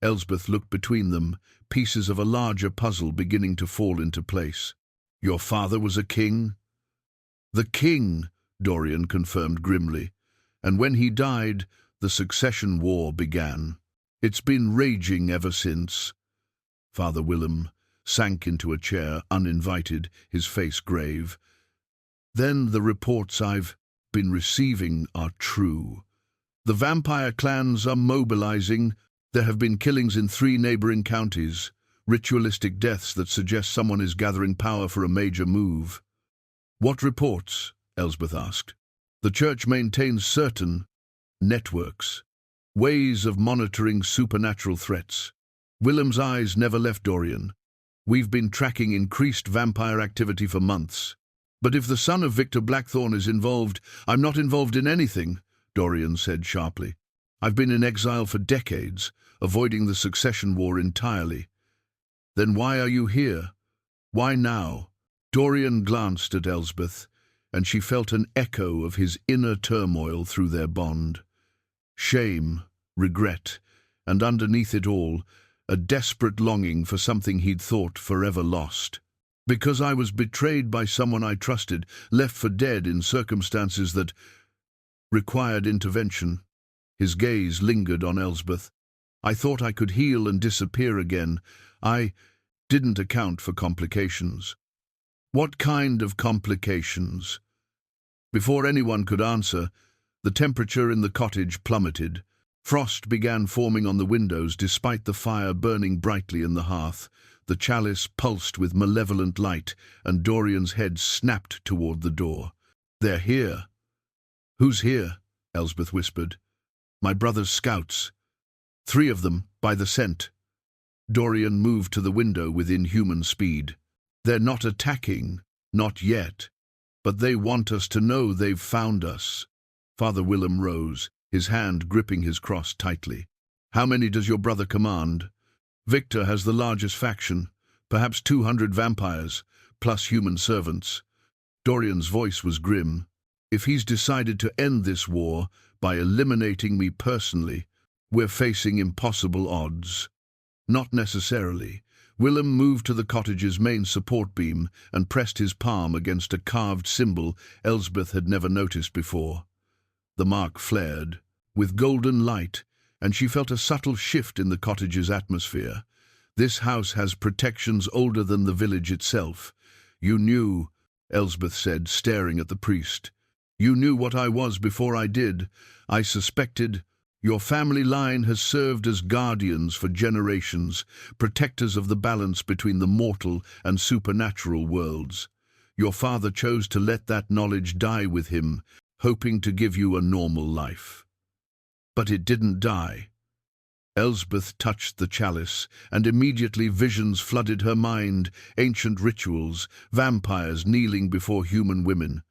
Elsbeth looked between them, pieces of a larger puzzle beginning to fall into place. "Your father was a king?" "The king," Dorian confirmed grimly. "And when he died, the succession war began. It's been raging ever since." Father Willem sank into a chair, uninvited, his face grave. "Then the reports I've been receiving are true. The vampire clans are mobilizing. There have been killings in 3 neighboring counties, ritualistic deaths that suggest someone is gathering power for a major move." "What reports?" Elsbeth asked. "The church maintains certain networks, ways of monitoring supernatural threats." Willem's eyes never left Dorian. "We've been tracking increased vampire activity for months. But if the son of Victor Blackthorn is involved—" "I'm not involved in anything," Dorian said sharply. "I've been in exile for decades, avoiding the succession war entirely." "Then why are you here? Why now?" Dorian glanced at Elsbeth, and she felt an echo of his inner turmoil through their bond. Shame, regret, and underneath it all, a desperate longing for something he'd thought forever lost. "Because I was betrayed by someone I trusted, left for dead in circumstances that required intervention." His gaze lingered on Elsbeth. "I thought I could heal and disappear again. I didn't account for complications." "What kind of complications?" Before anyone could answer, The temperature in the cottage plummeted. Frost began forming on the windows despite the fire burning brightly in the hearth. The chalice pulsed with malevolent light, and Dorian's head snapped toward the door. "They're here." "Who's here?" Elsbeth whispered. "My brother's scouts. 3 of them, by the scent." Dorian moved to the window with inhuman speed. "They're not attacking, not yet. But they want us to know they've found us." Father Willem rose, his hand gripping his cross tightly. "How many does your brother command?" "Victor has the largest faction, perhaps 200 vampires, plus human servants." Dorian's voice was grim. "If he's decided to end this war by eliminating me personally, we're facing impossible odds." "Not necessarily." Willem moved to the cottage's main support beam and pressed his palm against a carved symbol Elsbeth had never noticed before. The mark flared with golden light, and she felt a subtle shift in the cottage's atmosphere. "This house has protections older than the village itself." "You knew," Elsbeth said, staring at the priest. "You knew what I was before I did. I suspected. Your family line has served as guardians for generations, protectors of the balance between the mortal and supernatural worlds. Your father chose to let that knowledge die with him, hoping to give you a normal life. But it didn't die." Elsbeth touched the chalice, and immediately visions flooded her mind, ancient rituals, vampires kneeling before human women,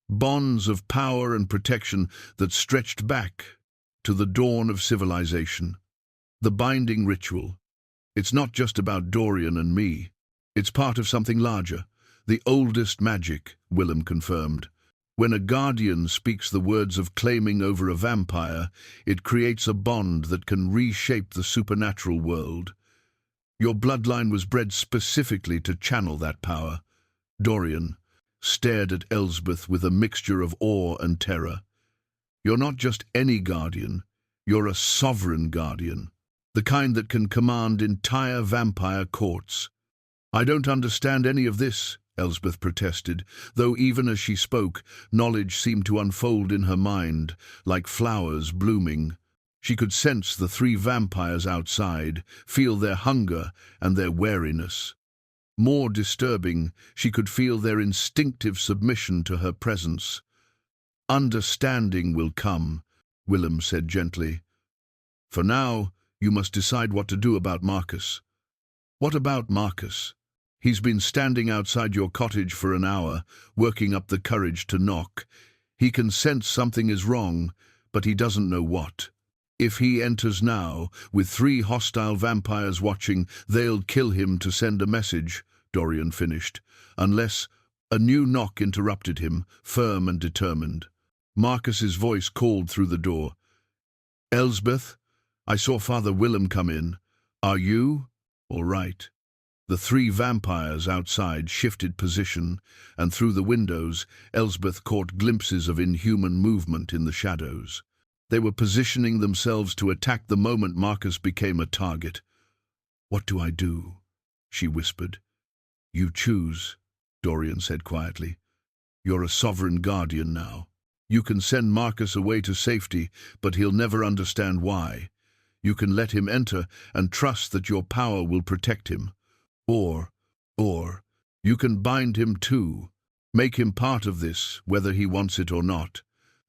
bonds of power and protection that stretched back to the dawn of civilization. The binding ritual. It's not just about Dorian and me. It's part of something larger. The oldest magic, Willem confirmed. When a guardian speaks the words of claiming over a vampire, it creates a bond that can reshape the supernatural world. Your bloodline was bred specifically to channel that power. Dorian stared at Elsbeth with a mixture of awe and terror. "You're not just any guardian, you're a sovereign guardian, the kind that can command entire vampire courts." "I don't understand any of this," Elsbeth protested, though even as she spoke, knowledge seemed to unfold in her mind, like flowers blooming. She could sense the 3 vampires outside, feel their hunger and their wariness. More disturbing, she could feel their instinctive submission to her presence. "Understanding will come," Willem said gently. "For now, you must decide what to do about Marcus." "What about Marcus?" "He's been standing outside your cottage for an hour, working up the courage to knock. He can sense something is wrong, but he doesn't know what. If he enters now, with 3 hostile vampires watching, they'll kill him to send a message," Dorian finished, unless a new knock interrupted him, firm and determined. Marcus's voice called through the door. "Elsbeth, I saw Father Willem come in. Are you all right?" The 3 vampires outside shifted position, and through the windows, Elsbeth caught glimpses of inhuman movement in the shadows. They were positioning themselves to attack the moment Marcus became a target. "What do I do?" she whispered. "You choose," Dorian said quietly. "You're a sovereign guardian now. You can send Marcus away to safety, but he'll never understand why. You can let him enter and trust that your power will protect him. Or, you can bind him too. Make him part of this, whether he wants it or not."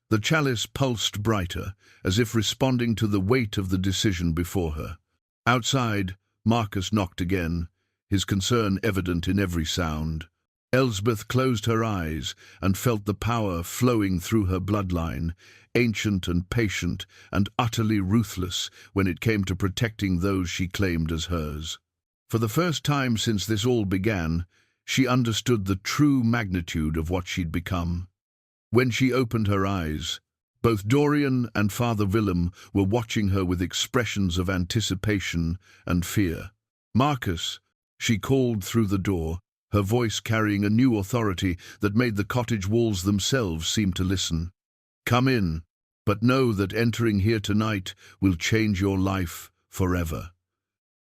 The chalice pulsed brighter, as if responding to the weight of the decision before her. Outside, Marcus knocked again, his concern evident in every sound. Elsbeth closed her eyes and felt the power flowing through her bloodline, ancient and patient and utterly ruthless when it came to protecting those she claimed as hers. For the first time since this all began, she understood the true magnitude of what she'd become. When she opened her eyes, both Dorian and Father Willem were watching her with expressions of anticipation and fear. "Marcus," she called through the door, her voice carrying a new authority that made the cottage walls themselves seem to listen. "Come in, but know that entering here tonight will change your life forever."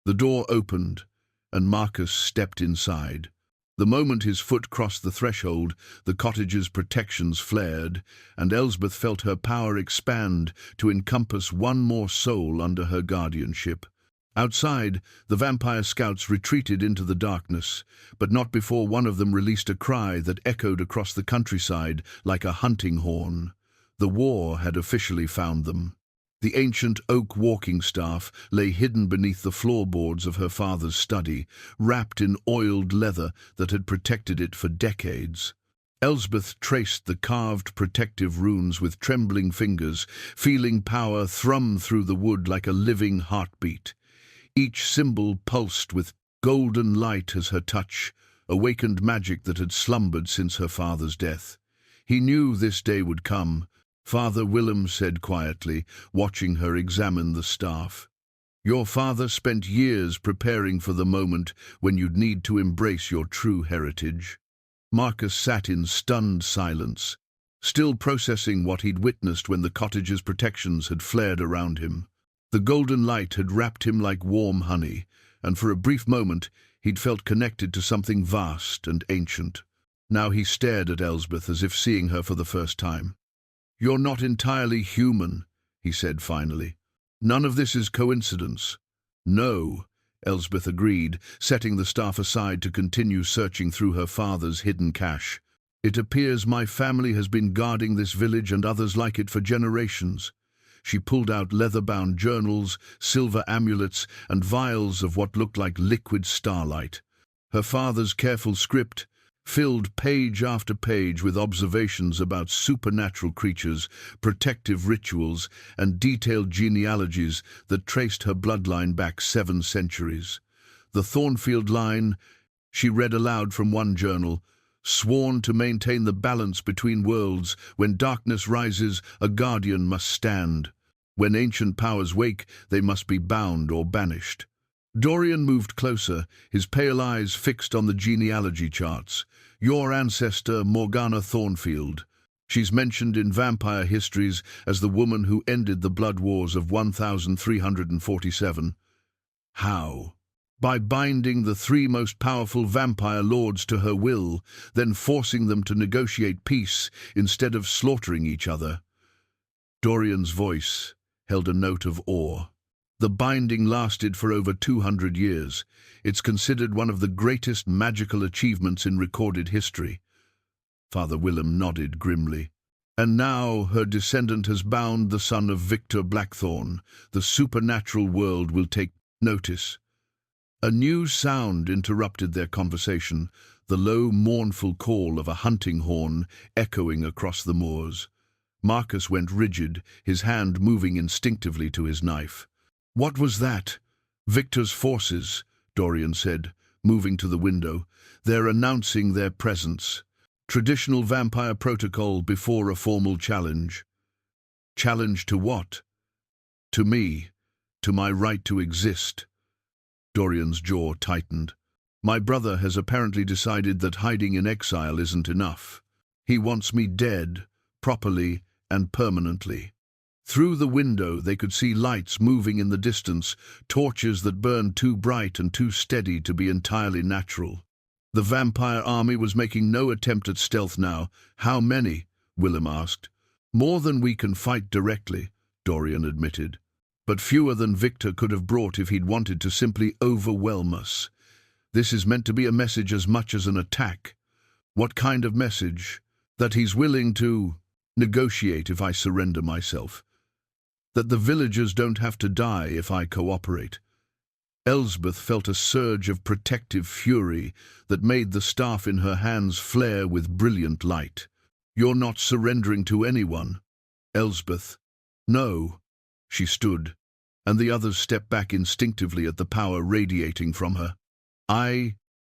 The door opened, and Marcus stepped inside. The moment his foot crossed the threshold, the cottage's protections flared, and Elsbeth felt her power expand to encompass one more soul under her guardianship. Outside, the vampire scouts retreated into the darkness, but not before one of them released a cry that echoed across the countryside like a hunting horn. The war had officially found them. The ancient oak walking staff lay hidden beneath the floorboards of her father's study, wrapped in oiled leather that had protected it for decades. Elsbeth traced the carved protective runes with trembling fingers, feeling power thrum through the wood like a living heartbeat. Each symbol pulsed with golden light as her touch awakened magic that had slumbered since her father's death. He knew this day would come, Father Willem said quietly, watching her examine the staff. Your father spent years preparing for the moment when you'd need to embrace your true heritage. Marcus sat in stunned silence, still processing what he'd witnessed when the cottage's protections had flared around him. The golden light had wrapped him like warm honey, and for a brief moment he'd felt connected to something vast and ancient. Now he stared at Elsbeth as if seeing her for the first time. You're not entirely human, he said finally. None of this is coincidence. No, Elsbeth agreed, setting the staff aside to continue searching through her father's hidden cache. It appears my family has been guarding this village and others like it for generations. She pulled out leather-bound journals, silver amulets, and vials of what looked like liquid starlight. Her father's careful script filled page after page with observations about supernatural creatures, protective rituals, and detailed genealogies that traced her bloodline back 7 centuries. The Thornfield line, she read aloud from one journal, sworn to maintain the balance between worlds. When darkness rises, a guardian must stand. When ancient powers wake, they must be bound or banished. Dorian moved closer, his pale eyes fixed on the genealogy charts. Your ancestor, Morgana Thornfield. She's mentioned in vampire histories as the woman who ended the blood wars of 1347. How? By binding the 3 most powerful vampire lords to her will, then forcing them to negotiate peace instead of slaughtering each other. Dorian's voice held a note of awe. The binding lasted for over 200 years. It's considered one of the greatest magical achievements in recorded history. Father Willem nodded grimly. And now her descendant has bound the son of Victor Blackthorn. The supernatural world will take notice. A new sound interrupted their conversation, the low, mournful call of a hunting horn echoing across the moors. Marcus went rigid, his hand moving instinctively to his knife. What was that? Victor's forces, Dorian said, moving to the window. They're announcing their presence. Traditional vampire protocol before a formal challenge. Challenge to what? To me, to my right to exist. Dorian's jaw tightened. My brother has apparently decided that hiding in exile isn't enough. He wants me dead, properly and permanently. Through the window they could see lights moving in the distance, torches that burned too bright and too steady to be entirely natural. The vampire army was making no attempt at stealth now. How many? Willem asked. More than we can fight directly, Dorian admitted. But fewer than Victor could have brought if he'd wanted to simply overwhelm us. This is meant to be a message as much as an attack. What kind of message? That he's willing to negotiate if I surrender myself. That the villagers don't have to die if I cooperate. Elsbeth felt a surge of protective fury that made the staff in her hands flare with brilliant light. You're not surrendering to anyone. Elsbeth. No. She stood, and the others stepped back instinctively at the power radiating from her. I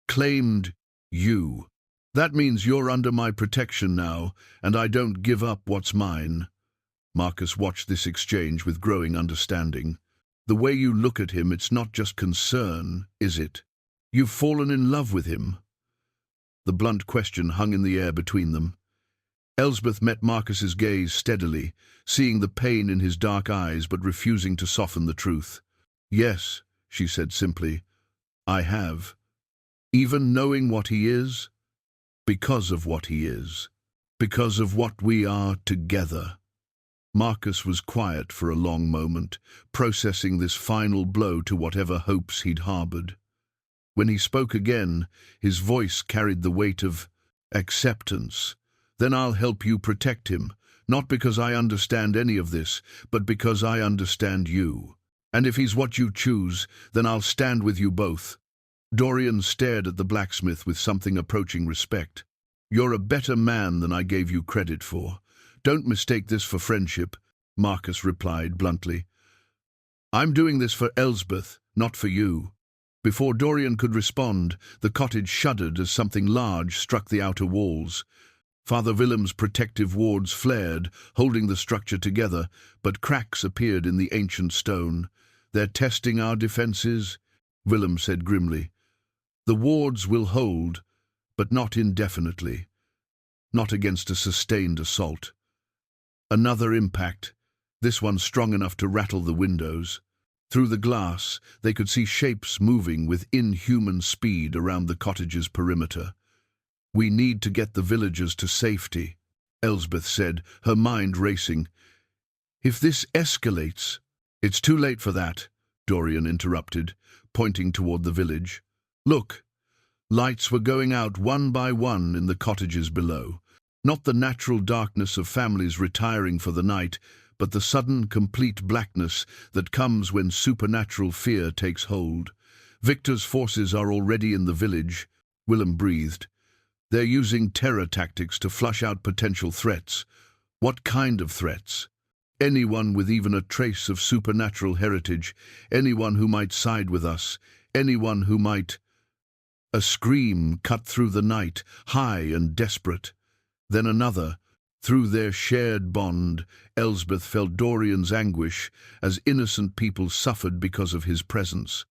claimed you. That means you're under my protection now, and I don't give up what's mine. Marcus watched this exchange with growing understanding. The way you look at him, it's not just concern, is it? You've fallen in love with him. The blunt question hung in the air between them. Elsbeth met Marcus's gaze steadily, seeing the pain in his dark eyes but refusing to soften the truth. Yes, she said simply, I have. even knowing what he is, because of what he is, because of what we are together. Marcus was quiet for a long moment, processing this final blow to whatever hopes he'd harbored. When he spoke again, his voice carried the weight of acceptance. Then I'll help you protect him, not because I understand any of this, but because I understand you. And if he's what you choose, then I'll stand with you both. Dorian stared at the blacksmith with something approaching respect. You're a better man than I gave you credit for. Don't mistake this for friendship, Marcus replied bluntly. I'm doing this for Elsbeth, not for you. Before Dorian could respond, the cottage shuddered as something large struck the outer walls. Father Willem's protective wards flared, holding the structure together, but cracks appeared in the ancient stone. They're testing our defenses, Willem said grimly. The wards will hold, but not indefinitely. Not against a sustained assault. Another impact, this one strong enough to rattle the windows. Through the glass, they could see shapes moving with inhuman speed around the cottage's perimeter. We need to get the villagers to safety, Elsbeth said, her mind racing. If this escalates... It's too late for that, Dorian interrupted, pointing toward the village. Look, lights were going out one by one in the cottages below. Not the natural darkness of families retiring for the night, but the sudden, complete blackness that comes when supernatural fear takes hold. Victor's forces are already in the village, Willem breathed. They're using terror tactics to flush out potential threats. What kind of threats? Anyone with even a trace of supernatural heritage, anyone who might side with us, anyone who might... A scream cut through the night, high and desperate. Then another. Through their shared bond, Elsbeth felt Dorian's anguish as innocent people suffered because of his presence.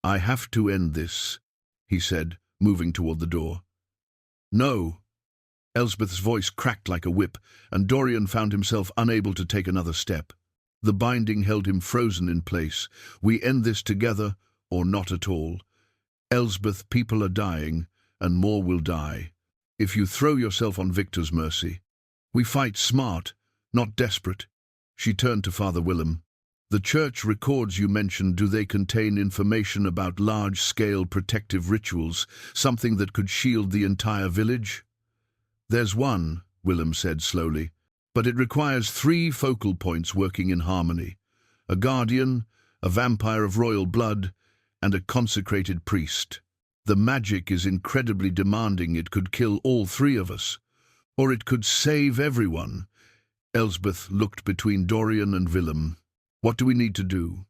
I have to end this, he said, moving toward the door. No. Elsbeth's voice cracked like a whip, and Dorian found himself unable to take another step. The binding held him frozen in place. We end this together, or not at all. Elsbeth, people are dying, and more will die. If you throw yourself on Victor's mercy, we fight smart, not desperate. She turned to Father Willem. The church records you mentioned, do they contain information about large-scale protective rituals, something that could shield the entire village? There's one, Willem said slowly, but it requires 3 focal points working in harmony. A guardian, a vampire of royal blood, and a consecrated priest. The magic is incredibly demanding. It could kill all 3 of us. Or it could save everyone. Elsbeth looked between Dorian and Willem. What do we need to do?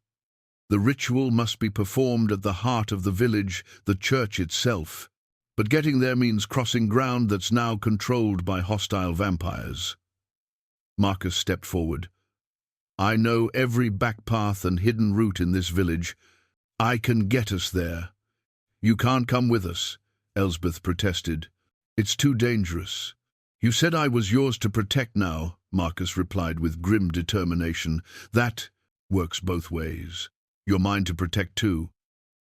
The ritual must be performed at the heart of the village, the church itself. But getting there means crossing ground that's now controlled by hostile vampires. Marcus stepped forward. I know every back path and hidden route in this village. I can get us there. You can't come with us, Elsbeth protested. It's too dangerous. You said I was yours to protect now, Marcus replied with grim determination. That works both ways. You're mine to protect too.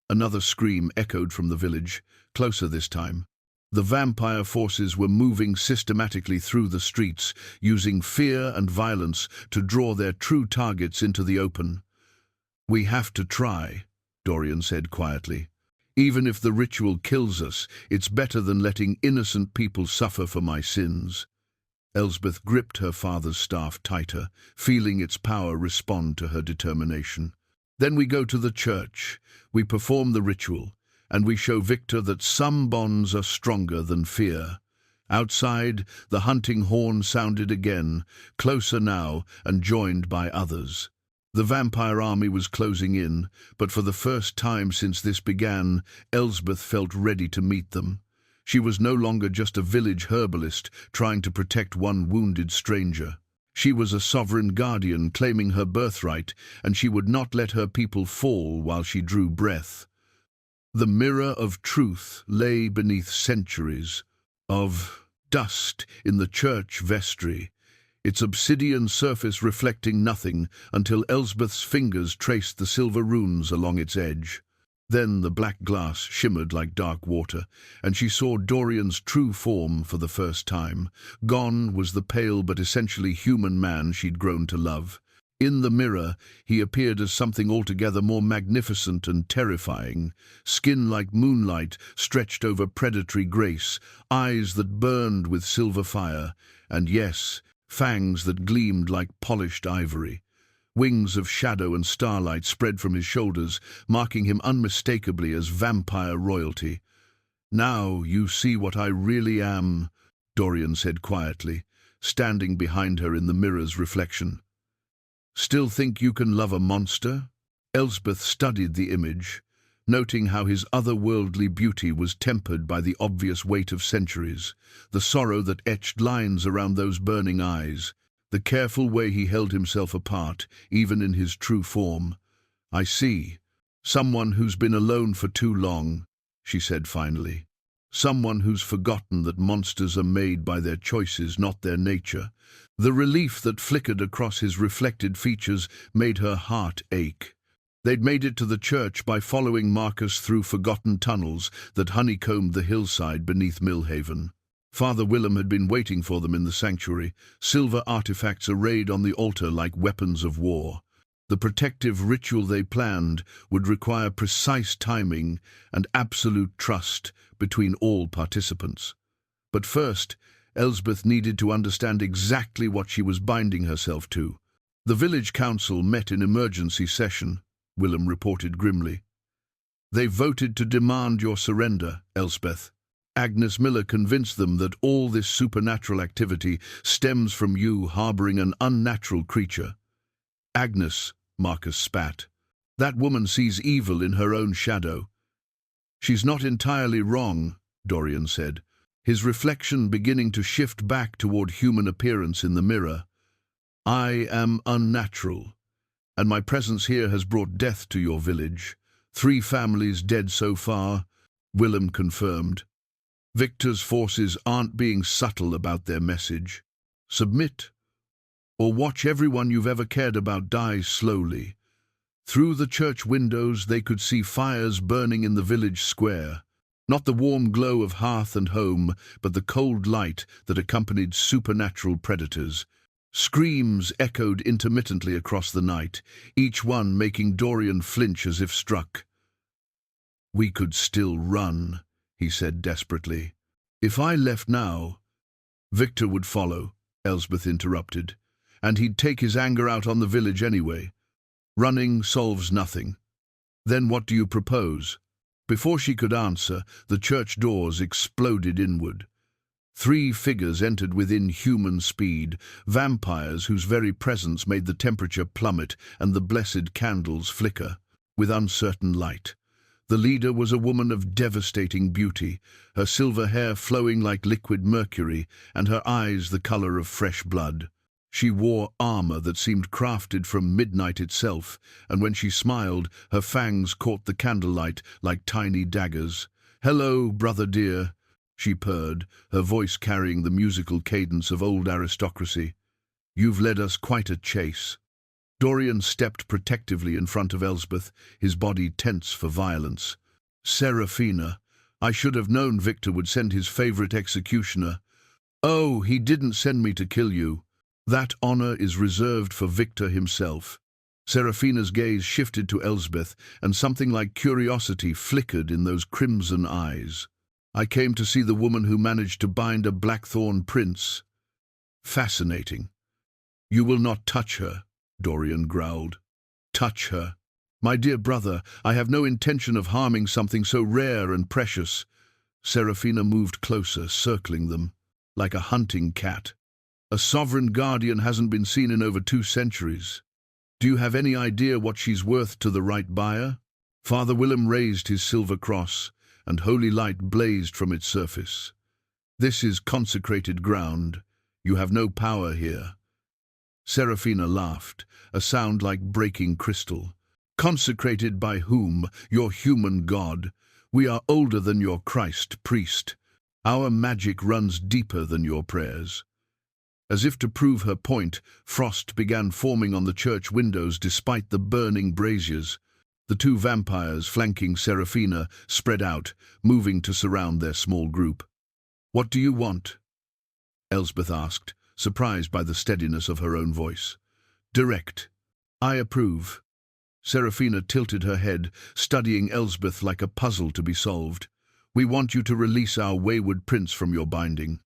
Another scream echoed from the village, closer this time. The vampire forces were moving systematically through the streets, using fear and violence to draw their true targets into the open. We have to try, Dorian said quietly. Even if the ritual kills us, it's better than letting innocent people suffer for my sins. Elsbeth gripped her father's staff tighter, feeling its power respond to her determination. Then we go to the church, we perform the ritual, and we show Victor that some bonds are stronger than fear. Outside, the hunting horn sounded again, closer now and joined by others. The vampire army was closing in, but for the first time since this began, Elsbeth felt ready to meet them. She was no longer just a village herbalist trying to protect one wounded stranger. She was a sovereign guardian claiming her birthright, and she would not let her people fall while she drew breath. The mirror of truth lay beneath centuries of dust in the church vestry, its obsidian surface reflecting nothing until Elsbeth's fingers traced the silver runes along its edge. Then the black glass shimmered like dark water, and she saw Dorian's true form for the first time. Gone was the pale but essentially human man she'd grown to love. In the mirror, he appeared as something altogether more magnificent and terrifying. Skin like moonlight stretched over predatory grace, eyes that burned with silver fire, and yes, fangs that gleamed like polished ivory. Wings of shadow and starlight spread from his shoulders, marking him unmistakably as vampire royalty. "Now you see what I really am," Dorian said quietly, standing behind her in the mirror's reflection. "Still think you can love a monster?" Elsbeth studied the image, noting how his otherworldly beauty was tempered by the obvious weight of centuries, the sorrow that etched lines around those burning eyes, the careful way he held himself apart, even in his true form. "I see. Someone who's been alone for too long," she said finally. "Someone who's forgotten that monsters are made by their choices, not their nature." The relief that flickered across his reflected features made her heart ache. They'd made it to the church by following Marcus through forgotten tunnels that honeycombed the hillside beneath Millhaven. Father Willem had been waiting for them in the sanctuary, silver artifacts arrayed on the altar like weapons of war. The protective ritual they planned would require precise timing and absolute trust between all participants. But first, Elsbeth needed to understand exactly what she was binding herself to. "The village council met in emergency session," Willem reported grimly. "They voted to demand your surrender, Elsbeth. Agnes Miller convinced them that all this supernatural activity stems from you harboring an unnatural creature." "Agnes," Marcus spat. "That woman sees evil in her own shadow." "She's not entirely wrong," Dorian said, his reflection beginning to shift back toward human appearance in the mirror. "I am unnatural, and my presence here has brought death to your village. 3 families dead so far," Willem confirmed. "Victor's forces aren't being subtle about their message. Submit, or watch everyone you've ever cared about die slowly." Through the church windows they could see fires burning in the village square. Not the warm glow of hearth and home, but the cold light that accompanied supernatural predators. Screams echoed intermittently across the night, each one making Dorian flinch as if struck. "We could still run," he said desperately. "If I left now—" "Victor would follow," Elsbeth interrupted, "and he'd take his anger out on the village anyway. Running solves nothing." "Then what do you propose?" Before she could answer, the church doors exploded inward. 3 figures entered within human speed, vampires whose very presence made the temperature plummet and the blessed candles flicker with uncertain light. The leader was a woman of devastating beauty, her silver hair flowing like liquid mercury and her eyes the color of fresh blood. She wore armor that seemed crafted from midnight itself, and when she smiled, her fangs caught the candlelight like tiny daggers. "Hello, brother dear," she purred, her voice carrying the musical cadence of old aristocracy. "You've led us quite a chase." Dorian stepped protectively in front of Elsbeth, his body tense for violence. "Serafina, I should have known Victor would send his favorite executioner." "Oh, he didn't send me to kill you. That honor is reserved for Victor himself." Serafina's gaze shifted to Elsbeth, and something like curiosity flickered in those crimson eyes. "I came to see the woman who managed to bind a Blackthorn prince." "Fascinating." "You will not touch her," Dorian growled. "Touch her? My dear brother, I have no intention of harming something so rare and precious." Serafina moved closer, circling them, like a hunting cat. "A sovereign guardian hasn't been seen in over 2 centuries. Do you have any idea what she's worth to the right buyer?" Father Willem raised his silver cross, and holy light blazed from its surface. "This is consecrated ground. You have no power here." Serafina laughed, a sound like breaking crystal. "Consecrated by whom? Your human god. We are older than your Christ, priest. Our magic runs deeper than your prayers." As if to prove her point, frost began forming on the church windows despite the burning braziers. The two vampires flanking Serafina spread out, moving to surround their small group. "What do you want?" Elsbeth asked, surprised by the steadiness of her own voice. "Direct. I approve." Serafina tilted her head, studying Elsbeth like a puzzle to be solved. "We want you to release our wayward prince from your binding.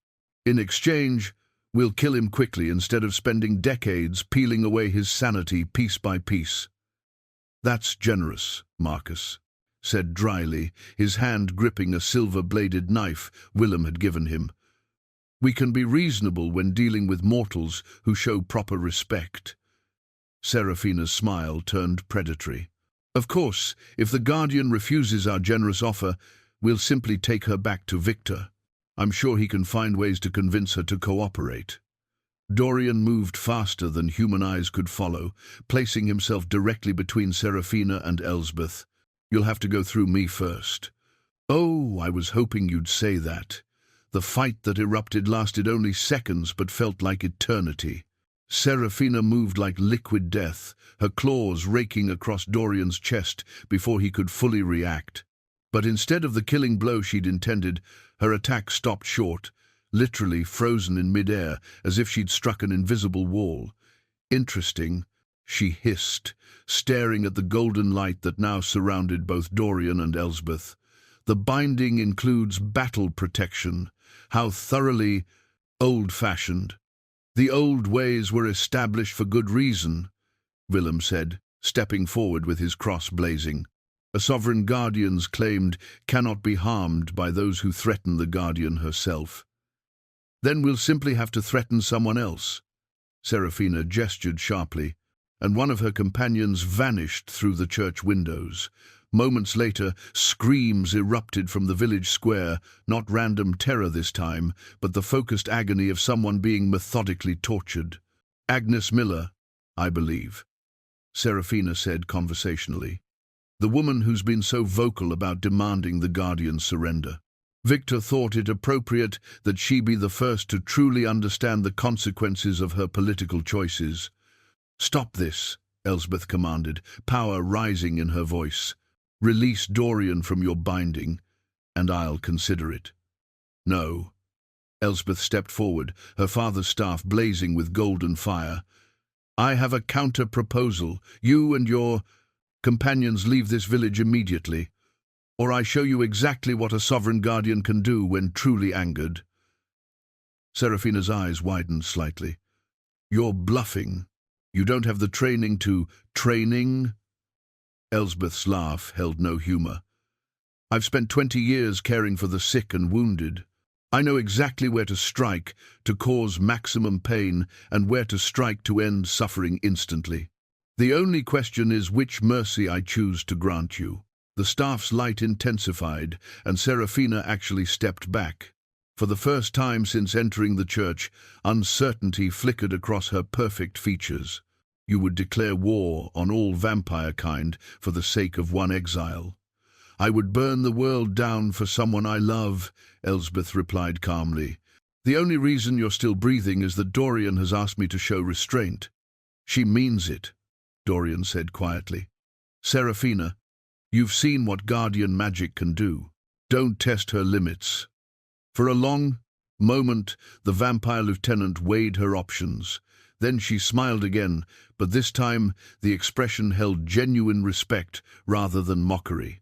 In exchange, we'll kill him quickly instead of spending decades peeling away his sanity piece by piece." "That's generous," Marcus said dryly, his hand gripping a silver-bladed knife Willem had given him. "We can be reasonable when dealing with mortals who show proper respect." Serafina's smile turned predatory. "Of course, if the Guardian refuses our generous offer, we'll simply take her back to Victor. I'm sure he can find ways to convince her to cooperate." Dorian moved faster than human eyes could follow, placing himself directly between Serafina and Elsbeth. "You'll have to go through me first." "Oh, I was hoping you'd say that." The fight that erupted lasted only seconds but felt like eternity. Serafina moved like liquid death, her claws raking across Dorian's chest before he could fully react. But instead of the killing blow she'd intended, her attack stopped short, literally frozen in midair, as if she'd struck an invisible wall. "Interesting," she hissed, staring at the golden light that now surrounded both Dorian and Elsbeth. "The binding includes battle protection. How thoroughly old-fashioned." "The old ways were established for good reason," Willem said, stepping forward with his cross blazing. "A sovereign guardian's claimed cannot be harmed by those who threaten the guardian herself." "Then we'll simply have to threaten someone else." Serafina gestured sharply, and one of her companions vanished through the church windows. Moments later, screams erupted from the village square, not random terror this time, but the focused agony of someone being methodically tortured. "Agnes Miller, I believe," Serafina said conversationally. "The woman who's been so vocal about demanding the Guardian's surrender. Victor thought it appropriate that she be the first to truly understand the consequences of her political choices." "Stop this," Elsbeth commanded, power rising in her voice. "Release Dorian from your binding, and I'll consider it." "No." Elsbeth stepped forward, her father's staff blazing with golden fire. "I have a counter-proposal. You and your companions leave this village immediately, or I show you exactly what a sovereign guardian can do when truly angered." Serafina's eyes widened slightly. "You're bluffing. You don't have the training to training?" Elsbeth's laugh held no humor. "I've spent 20 years caring for the sick and wounded. I know exactly where to strike to cause maximum pain and where to strike to end suffering instantly. The only question is which mercy I choose to grant you." The staff's light intensified, and Serafina actually stepped back. For the first time since entering the church, uncertainty flickered across her perfect features. "You would declare war on all vampire kind for the sake of one exile." "I would burn the world down for someone I love," Elsbeth replied calmly. "The only reason you're still breathing is that Dorian has asked me to show restraint." "She means it," Dorian said quietly. "Serafina, you've seen what guardian magic can do. Don't test her limits." For a long moment, the vampire lieutenant weighed her options. Then she smiled again, but this time the expression held genuine respect rather than mockery.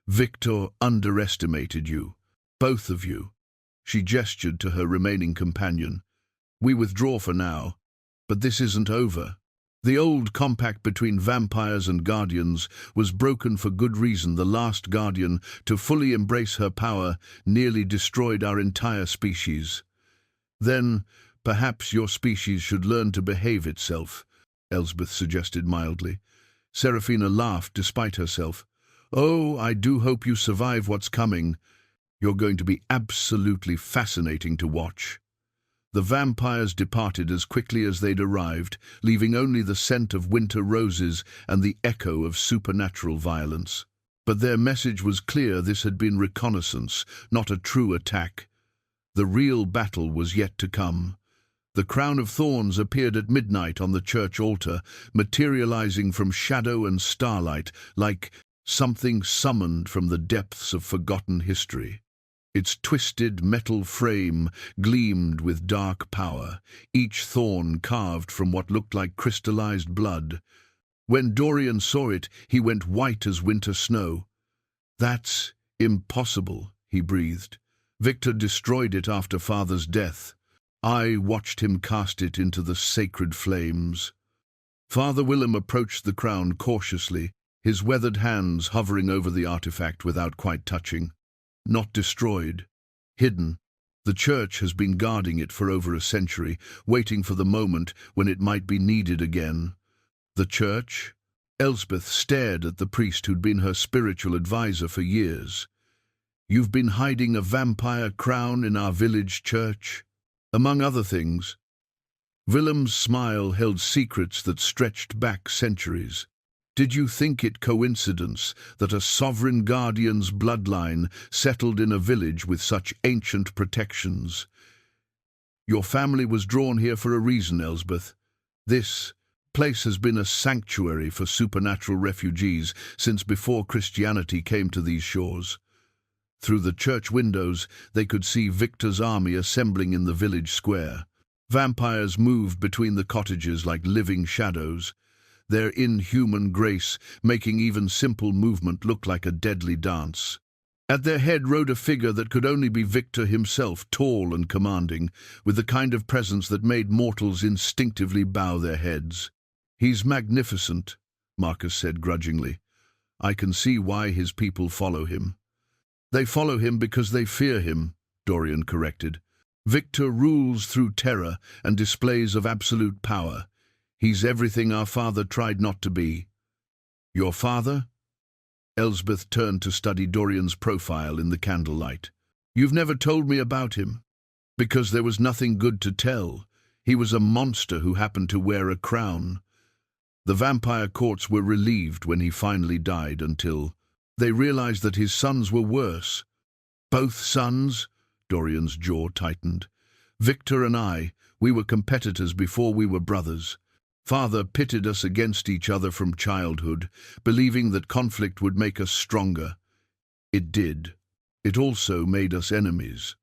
"Victor underestimated you. Both of you." She gestured to her remaining companion. "We withdraw for now, but this isn't over." The old compact between vampires and guardians was broken for good reason. The last guardian, to fully embrace her power, nearly destroyed our entire species. "Then perhaps your species should learn to behave itself," Elsbeth suggested mildly. Serafina laughed despite herself. "Oh, I do hope you survive what's coming. You're going to be absolutely fascinating to watch." The vampires departed as quickly as they'd arrived, leaving only the scent of winter roses and the echo of supernatural violence. But their message was clear: this had been reconnaissance, not a true attack. The real battle was yet to come. The crown of thorns appeared at midnight on the church altar, materializing from shadow and starlight like something summoned from the depths of forgotten history. Its twisted metal frame gleamed with dark power, each thorn carved from what looked like crystallized blood. When Dorian saw it, he went white as winter snow. "That's impossible," he breathed. "Victor destroyed it after Father's death. I watched him cast it into the sacred flames." Father Willem approached the crown cautiously, his weathered hands hovering over the artifact without quite touching. "Not destroyed. Hidden. The church has been guarding it for over a century, waiting for the moment when it might be needed again." "The church?" Elsbeth stared at the priest who'd been her spiritual advisor for years. "You've been hiding a vampire crown in our village church?" "Among other things." Willem's smile held secrets that stretched back centuries. "Did you think it coincidence that a sovereign guardian's bloodline settled in a village with such ancient protections? Your family was drawn here for a reason, Elsbeth. This place has been a sanctuary for supernatural refugees since before Christianity came to these shores." Through the church windows, they could see Victor's army assembling in the village square. Vampires moved between the cottages like living shadows, their inhuman grace making even simple movement look like a deadly dance. At their head rode a figure that could only be Victor himself, tall and commanding, with the kind of presence that made mortals instinctively bow their heads. "He's magnificent," Marcus said grudgingly. "I can see why his people follow him." "They follow him because they fear him," Dorian corrected. "Victor rules through terror and displays of absolute power. He's everything our father tried not to be." "Your father?" Elsbeth turned to study Dorian's profile in the candlelight. "You've never told me about him." "Because there was nothing good to tell. He was a monster who happened to wear a crown. The vampire courts were relieved when he finally died until they realized that his sons were worse." "Both sons?" Dorian's jaw tightened. "Victor and I, we were competitors before we were brothers. Father pitted us against each other from childhood, believing that conflict would make us stronger. It did. It also made us enemies."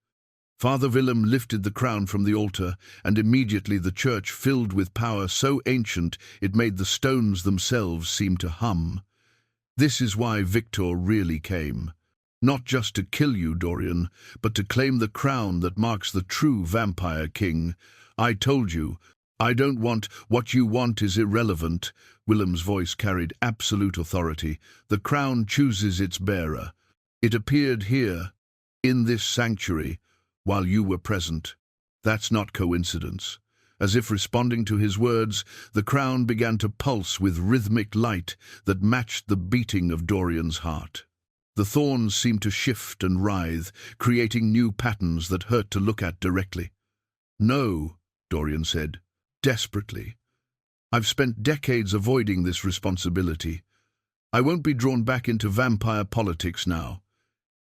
Father Willem lifted the crown from the altar, and immediately the church filled with power so ancient it made the stones themselves seem to hum. "This is why Victor really came. Not just to kill you, Dorian, but to claim the crown that marks the true vampire king. I told you, I don't want what you want is irrelevant." Willem's voice carried absolute authority. "The crown chooses its bearer. It appeared here, in this sanctuary, while you were present. That's not coincidence." As if responding to his words, the crown began to pulse with rhythmic light that matched the beating of Dorian's heart. The thorns seemed to shift and writhe, creating new patterns that hurt to look at directly. "No," Dorian said, desperately. "I've spent decades avoiding this responsibility. I won't be drawn back into vampire politics now."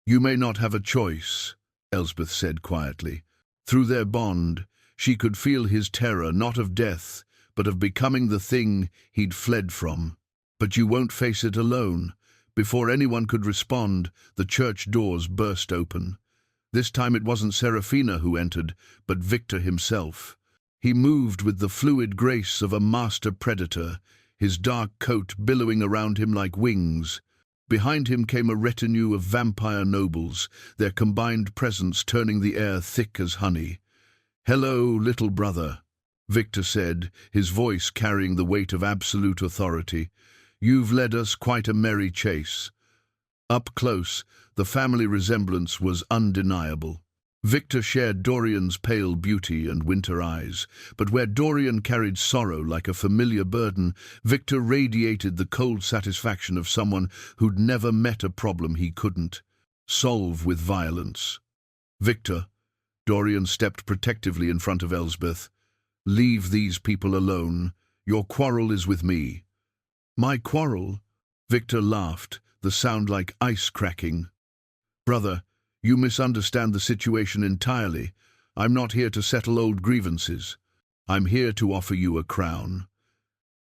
"You may not have a choice," Elsbeth said quietly. Through their bond, she could feel his terror, not of death, but of becoming the thing he'd fled from. "But you won't face it alone." Before anyone could respond, the church doors burst open. This time it wasn't Serafina who entered, but Victor himself. He moved with the fluid grace of a master predator, his dark coat billowing around him like wings. Behind him came a retinue of vampire nobles, their combined presence turning the air thick as honey. "Hello, little brother," Victor said, his voice carrying the weight of absolute authority. "You've led us quite a merry chase." Up close, the family resemblance was undeniable. Victor shared Dorian's pale beauty and winter eyes, but where Dorian carried sorrow like a familiar burden, Victor radiated the cold satisfaction of someone who'd never met a problem he couldn't solve with violence. "Victor," Dorian stepped protectively in front of Elsbeth, "leave these people alone. Your quarrel is with me." "My quarrel?" Victor laughed, the sound like ice cracking. "Brother, you misunderstand the situation entirely. I'm not here to settle old grievances. I'm here to offer you a crown."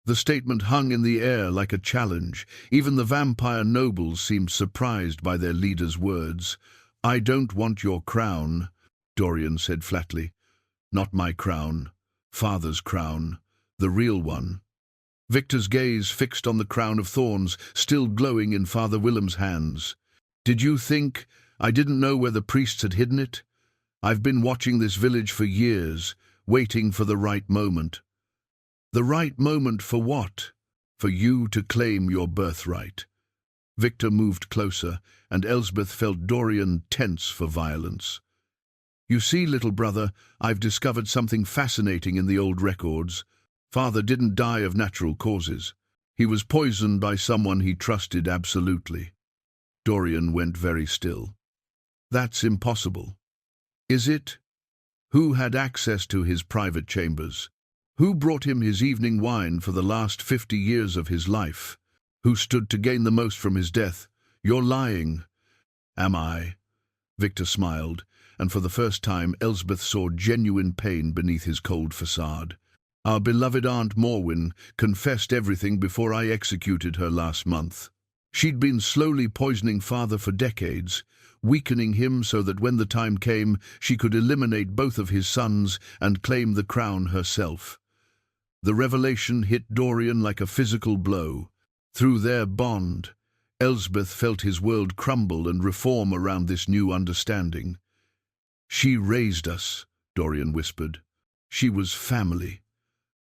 The statement hung in the air like a challenge. Even the vampire nobles seemed surprised by their leader's words. "I don't want your crown," Dorian said flatly. "Not my crown. Father's crown. The real one." Victor's gaze fixed on the crown of thorns, still glowing in Father Willem's hands. "Did you think I didn't know where the priests had hidden it? I've been watching this village for years, waiting for the right moment." "The right moment for what?" "For you to claim your birthright." Victor moved closer, and Elsbeth felt Dorian tense for violence. "You see, little brother, I've discovered something fascinating in the old records. Father didn't die of natural causes. He was poisoned by someone he trusted absolutely." Dorian went very still. "That's impossible." "Is it? Who had access to his private chambers? Who brought him his evening wine for the last 50 years of his life? Who stood to gain the most from his death? You're lying." "Am I?" Victor smiled, and for the first time Elsbeth saw genuine pain beneath his cold facade. "Our beloved Aunt Morwen confessed everything before I executed her last month. She'd been slowly poisoning Father for decades, weakening him so that when the time came, she could eliminate both of his sons and claim the crown herself." The revelation hit Dorian like a physical blow. Through their bond, Elsbeth felt his world crumble and reform around this new understanding. "She raised us," Dorian whispered. "She was family.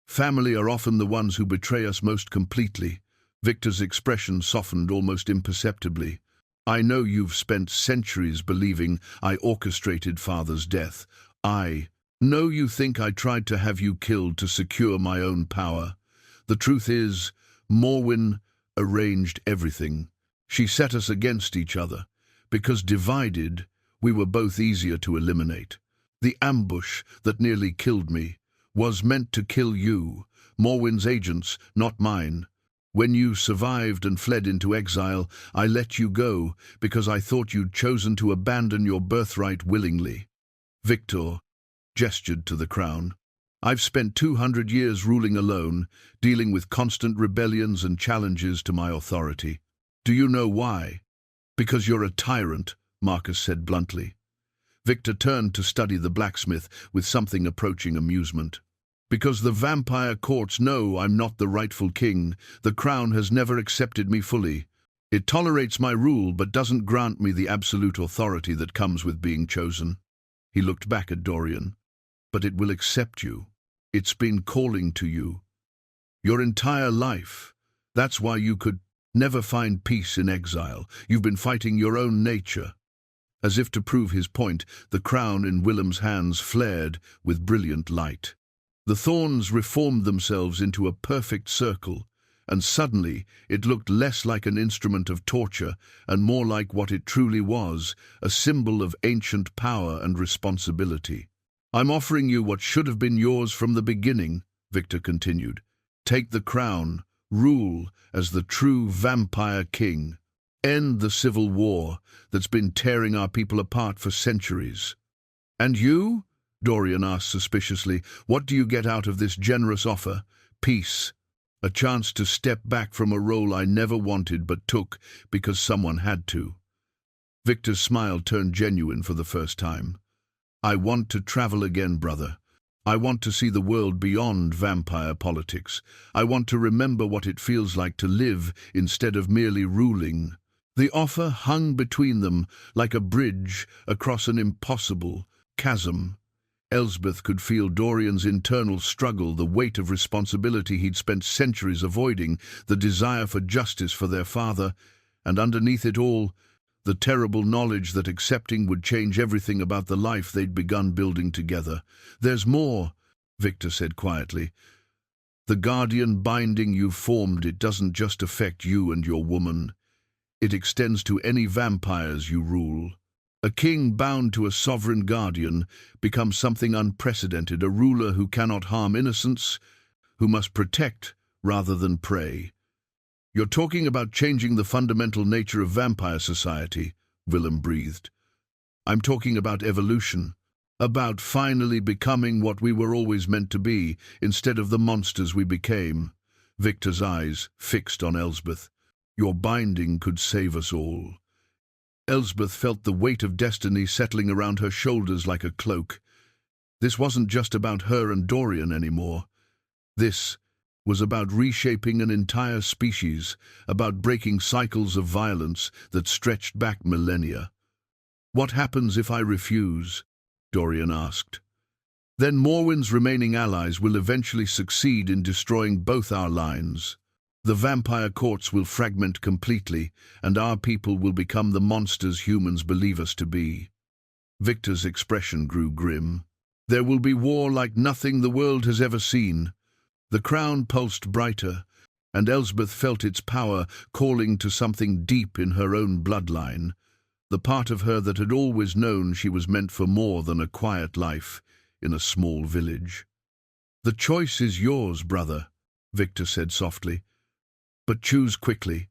Family are often the ones who betray us most completely." Victor's expression softened almost imperceptibly. "I know you've spent centuries believing I orchestrated Father's death. I know you think I tried to have you killed to secure my own power. The truth is, Morwen arranged everything. She set us against each other, because divided, we were both easier to eliminate. The ambush that nearly killed me was meant to kill you, Morwen's agents, not mine. When you survived and fled into exile, I let you go because I thought you'd chosen to abandon your birthright willingly." Victor gestured to the crown. "I've spent 200 years ruling alone, dealing with constant rebellions and challenges to my authority. Do you know why?" "Because you're a tyrant," Marcus said bluntly. Victor turned to study the blacksmith with something approaching amusement. "Because the vampire courts know I'm not the rightful king. The crown has never accepted me fully. It tolerates my rule but doesn't grant me the absolute authority that comes with being chosen." He looked back at Dorian. "But it will accept you. It's been calling to you. Your entire life. That's why you could never find peace in exile. You've been fighting your own nature." As if to prove his point, the crown in Willem's hands flared with brilliant light. The thorns reformed themselves into a perfect circle, and suddenly it looked less like an instrument of torture and more like what it truly was, a symbol of ancient power and responsibility. "I'm offering you what should have been yours from the beginning," Victor continued. "Take the crown, rule as the true vampire king. End the civil war that's been tearing our people apart for centuries." "And you?" Dorian asked suspiciously. "What do you get out of this generous offer?" "Peace. A chance to step back from a role I never wanted but took because someone had to." Victor's smile turned genuine for the first time. "I want to travel again, brother. I want to see the world beyond vampire politics. I want to remember what it feels like to live instead of merely ruling." The offer hung between them like a bridge across an impossible chasm. Elsbeth could feel Dorian's internal struggle, the weight of responsibility he'd spent centuries avoiding, the desire for justice for their father, and underneath it all, the terrible knowledge that accepting would change everything about the life they'd begun building together. "There's more," Victor said quietly. "The guardian binding you've formed, it doesn't just affect you and your woman. It extends to any vampires you rule. A king bound to a sovereign guardian becomes something unprecedented, a ruler who cannot harm innocents, who must protect rather than prey." "You're talking about changing the fundamental nature of vampire society," Willem breathed. "I'm talking about evolution. About finally becoming what we were always meant to be, instead of the monsters we became. Victor's eyes fixed on Elsbeth. Your binding could save us all. Elsbeth felt the weight of destiny settling around her shoulders like a cloak. This wasn't just about her and Dorian anymore. This was about reshaping an entire species, about breaking cycles of violence that stretched back millennia. What happens if I refuse? Dorian asked. Then Morwen's remaining allies will eventually succeed in destroying both our lines. The vampire courts will fragment completely, and our people will become the monsters humans believe us to be. Victor's expression grew grim. There will be war like nothing the world has ever seen. The crown pulsed brighter, and Elsbeth felt its power calling to something deep in her own bloodline, the part of her that had always known she was meant for more than a quiet life in a small village. The choice is yours, brother, Victor said softly. But choose quickly.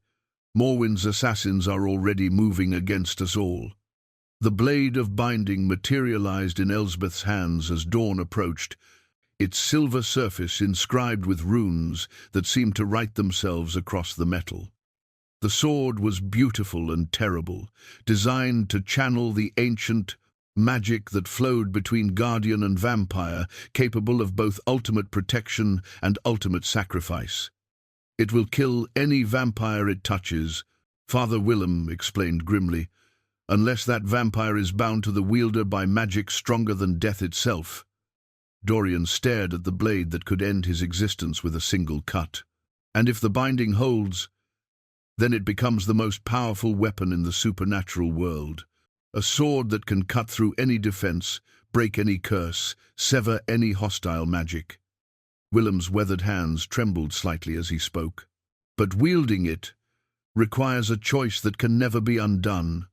Morwen's assassins are already moving against us all. The blade of binding materialized in Elsbeth's hands as dawn approached, its silver surface inscribed with runes that seemed to write themselves across the metal. The sword was beautiful and terrible, designed to channel the ancient magic that flowed between guardian and vampire, capable of both ultimate protection and ultimate sacrifice. It will kill any vampire it touches, Father Willem explained grimly, unless that vampire is bound to the wielder by magic stronger than death itself. Dorian stared at the blade that could end his existence with a single cut. And if the binding holds, then it becomes the most powerful weapon in the supernatural world. A sword that can cut through any defense, break any curse, sever any hostile magic. Willem's weathered hands trembled slightly as he spoke. But wielding it requires a choice that can never be undone.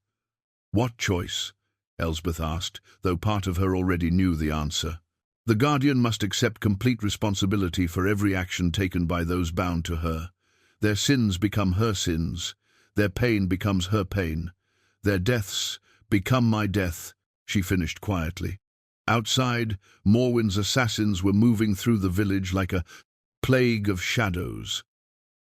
What choice? Elsbeth asked, though part of her already knew the answer. The guardian must accept complete responsibility for every action taken by those bound to her. Their sins become her sins. Their pain becomes her pain. Their deaths become my death, she finished quietly. Outside, Morwen's assassins were moving through the village like a plague of shadows.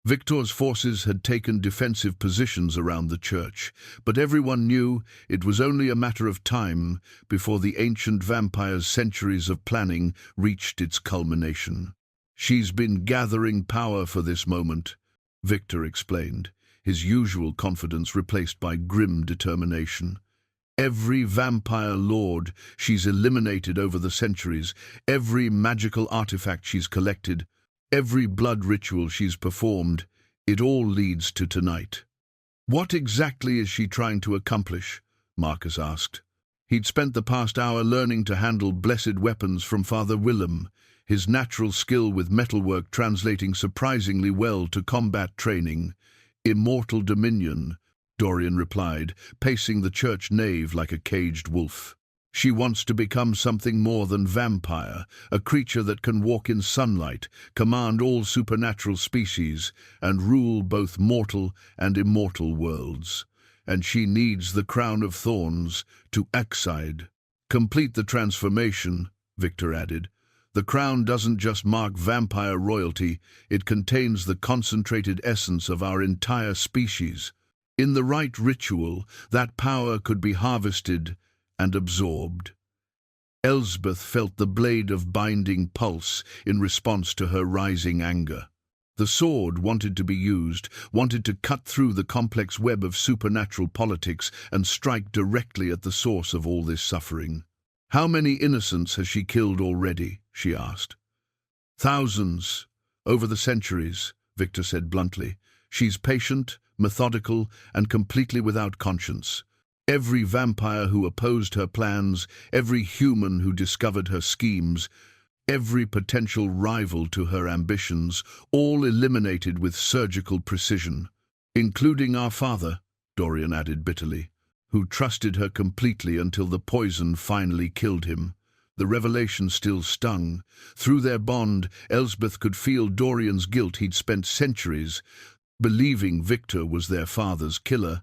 Victor's forces had taken defensive positions around the church, but everyone knew it was only a matter of time before the ancient vampire's centuries of planning reached its culmination. She's been gathering power for this moment, Victor explained, his usual confidence replaced by grim determination. Every vampire lord she's eliminated over the centuries, every magical artifact she's collected, every blood ritual she's performed, it all leads to tonight. What exactly is she trying to accomplish? Marcus asked. He'd spent the past hour learning to handle blessed weapons from Father Willem, his natural skill with metalwork translating surprisingly well to combat training. Immortal dominion, Dorian replied, pacing the church nave like a caged wolf. She wants to become something more than vampire, a creature that can walk in sunlight, command all supernatural species, and rule both mortal and immortal worlds. And she needs the crown of thorns to accede. Complete the transformation, Victor added. The crown doesn't just mark vampire royalty, it contains the concentrated essence of our entire species. In the right ritual, that power could be harvested and absorbed. Elsbeth felt the blade of binding pulse in response to her rising anger. The sword wanted to be used, wanted to cut through the complex web of supernatural politics and strike directly at the source of all this suffering. How many innocents has she killed already? She asked. Thousands, over the centuries, Victor said bluntly. She's patient, methodical, and completely without conscience. Every vampire who opposed her plans, every human who discovered her schemes, every potential rival to her ambitions, all eliminated with surgical precision. Including our father, Dorian added bitterly, who trusted her completely until the poison finally killed him. The revelation still stung. Through their bond, Elsbeth could feel Dorian's guilt. He'd spent centuries believing Victor was their father's killer,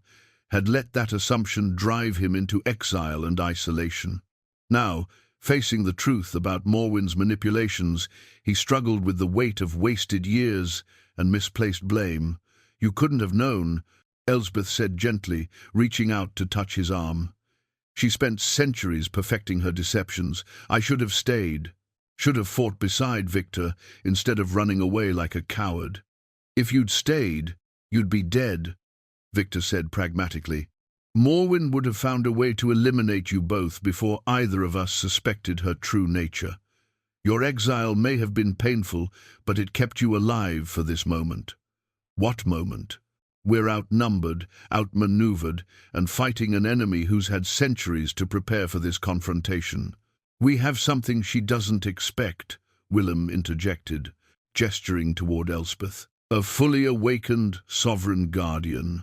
had let that assumption drive him into exile and isolation. Now, Facing the truth about Morwen's manipulations, he struggled with the weight of wasted years and misplaced blame. "You couldn't have known," Elsbeth said gently, reaching out to touch his arm. "She spent centuries perfecting her deceptions. I should have stayed. Should have fought beside Victor instead of running away like a coward." "If you'd stayed, you'd be dead," Victor said pragmatically. "Morwen would have found a way to eliminate you both before either of us suspected her true nature. Your exile may have been painful, but it kept you alive for this moment." "What moment?" "We're outnumbered, outmaneuvered, and fighting an enemy who's had centuries to prepare for this confrontation." "We have something she doesn't expect," Willem interjected, gesturing toward Elspeth. "A fully awakened sovereign guardian.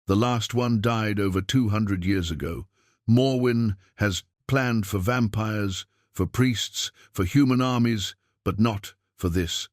The last one died over 200 years ago. Morwen has planned for vampires, for priests, for human armies, but not for this."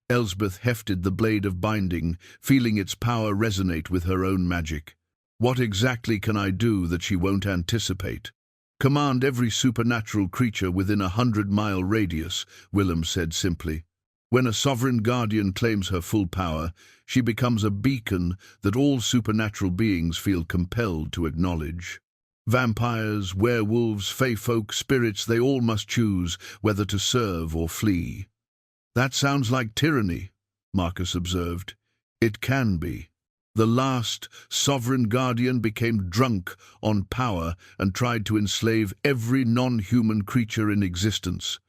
Elsbeth hefted the blade of binding, feeling its power resonate with her own magic. "What exactly can I do that she won't anticipate?" "Command every supernatural creature within a 100-mile radius," Willem said simply. "When a sovereign guardian claims her full power, she becomes a beacon that all supernatural beings feel compelled to acknowledge. Vampires, werewolves, fey folk, spirits, they all must choose whether to serve or flee." "That sounds like tyranny," Marcus observed. "It can be. The last sovereign guardian became drunk on power and tried to enslave every non-human creature in existence.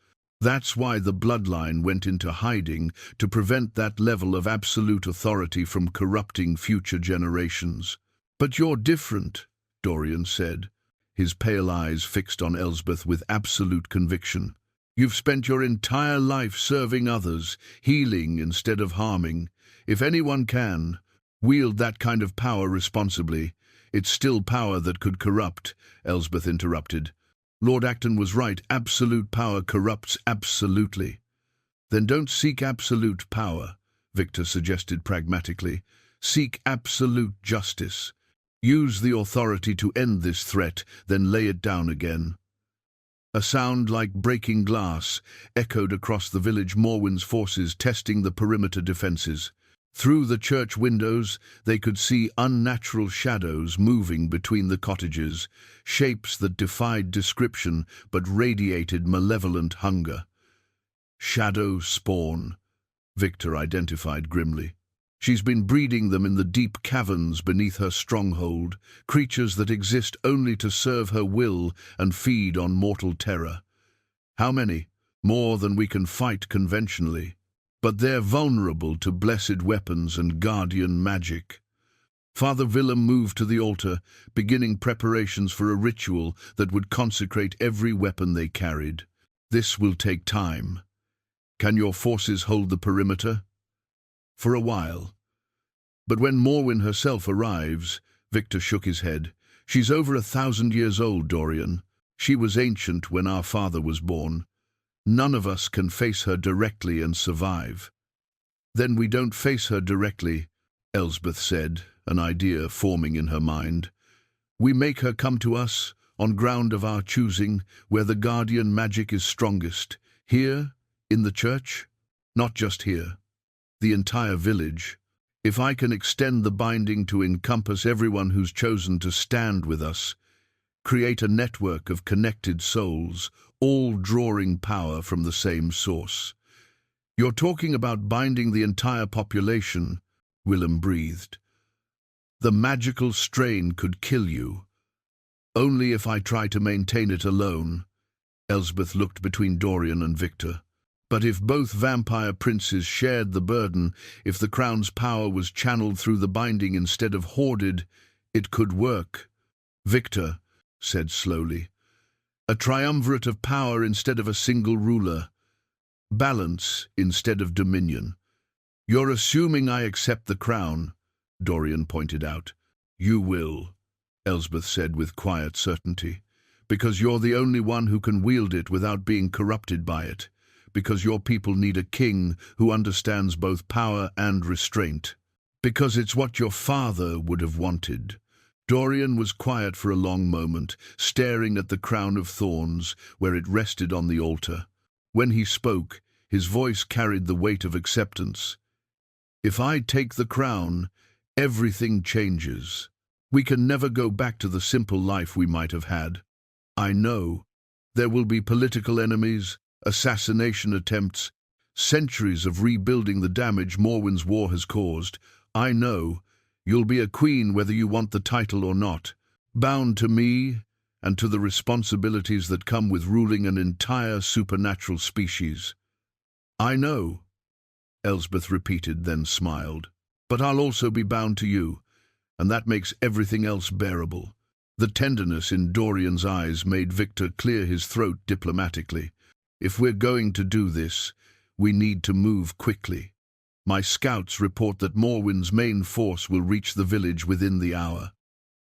That's why the bloodline went into hiding, to prevent that level of absolute authority from corrupting future generations." "But you're different," Dorian said, his pale eyes fixed on Elsbeth with absolute conviction. "You've spent your entire life serving others, healing instead of harming. If anyone can wield that kind of power responsibly, it's still power that could corrupt," Elsbeth interrupted. "Lord Acton was right. Absolute power corrupts absolutely." "Then don't seek absolute power," Victor suggested pragmatically. "Seek absolute justice. Use the authority to end this threat, then lay it down again." A sound like breaking glass echoed across the village. Morwen's forces testing the perimeter defenses. Through the church windows, they could see unnatural shadows moving between the cottages, shapes that defied description but radiated malevolent hunger. "Shadow spawn," Victor identified grimly. "She's been breeding them in the deep caverns beneath her stronghold, creatures that exist only to serve her will and feed on mortal terror. How many? More than we can fight conventionally. But they're vulnerable to blessed weapons and guardian magic." Father Willem moved to the altar, beginning preparations for a ritual that would consecrate every weapon they carried. "This will take time. Can your forces hold the perimeter?" "For a while. But when Morwen herself arrives," Victor shook his head, "she's over 1,000 years old, Dorian. She was ancient when our father was born. None of us can face her directly and survive." "Then we don't face her directly," Elsbeth said, an idea forming in her mind. "We make her come to us, on ground of our choosing, where the guardian magic is strongest. Here, in the church? Not just here. The entire village. If I can extend the binding to encompass everyone who's chosen to stand with us, create a network of connected souls, all drawing power from the same source." "You're talking about binding the entire population," Willem breathed. "The magical strain could kill you. Only if I try to maintain it alone." Elsbeth looked between Dorian and Victor. "But if both vampire princes shared the burden, if the crown's power was channeled through the binding instead of hoarded, it could work." Victor said slowly, "A triumvirate of power instead of a single ruler. Balance instead of dominion." "You're assuming I accept the crown," Dorian pointed out. "You will," Elsbeth said with quiet certainty, "because you're the only one who can wield it without being corrupted by it, because your people need a king who understands both power and restraint, because it's what your father would have wanted." Dorian was quiet for a long moment, staring at the crown of thorns where it rested on the altar. When he spoke, his voice carried the weight of acceptance. "If I take the crown, everything changes. We can never go back to the simple life we might have had. I know there will be political enemies, assassination attempts, centuries of rebuilding the damage Morwen's war has caused. I know you'll be a queen whether you want the title or not, bound to me and to the responsibilities that come with ruling an entire supernatural species." "I know," Elsbeth repeated, then smiled. "But I'll also be bound to you, and that makes everything else bearable." The tenderness in Dorian's eyes made Victor clear his throat diplomatically. "If we're going to do this, we need to move quickly. My scouts report that Morwen's main force will reach the village within the hour.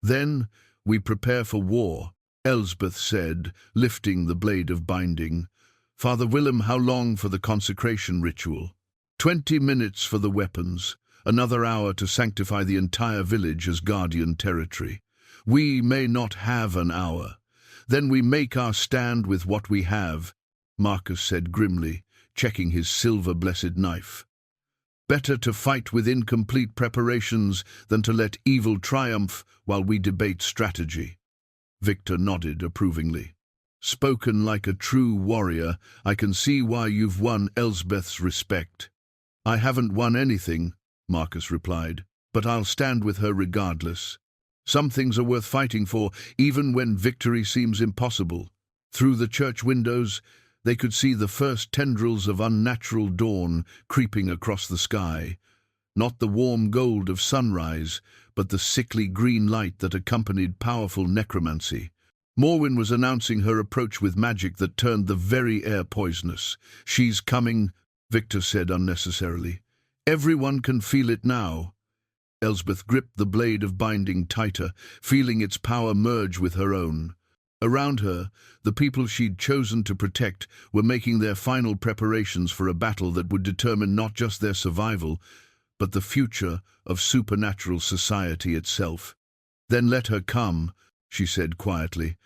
Then we prepare for war," Elsbeth said, lifting the blade of binding. "Father Willem, how long for the consecration ritual?" 20 minutes for the weapons, another hour to sanctify the entire village as guardian territory. We may not have an hour. Then we make our stand with what we have," Marcus said grimly, checking his silver-blessed knife. "Better to fight with incomplete preparations than to let evil triumph while we debate strategy." Victor nodded approvingly. "Spoken like a true warrior, I can see why you've won Elsbeth's respect." "I haven't won anything," Marcus replied, "but I'll stand with her regardless. Some things are worth fighting for, even when victory seems impossible." Through the church windows, they could see the first tendrils of unnatural dawn creeping across the sky. Not the warm gold of sunrise, but the sickly green light that accompanied powerful necromancy. Morwen was announcing her approach with magic that turned the very air poisonous. "She's coming," Victor said unnecessarily. "Everyone can feel it now." Elsbeth gripped the blade of binding tighter, feeling its power merge with her own. Around her, the people she'd chosen to protect were making their final preparations for a battle that would determine not just their survival, but the future of supernatural society itself. "Then let her come," she said quietly.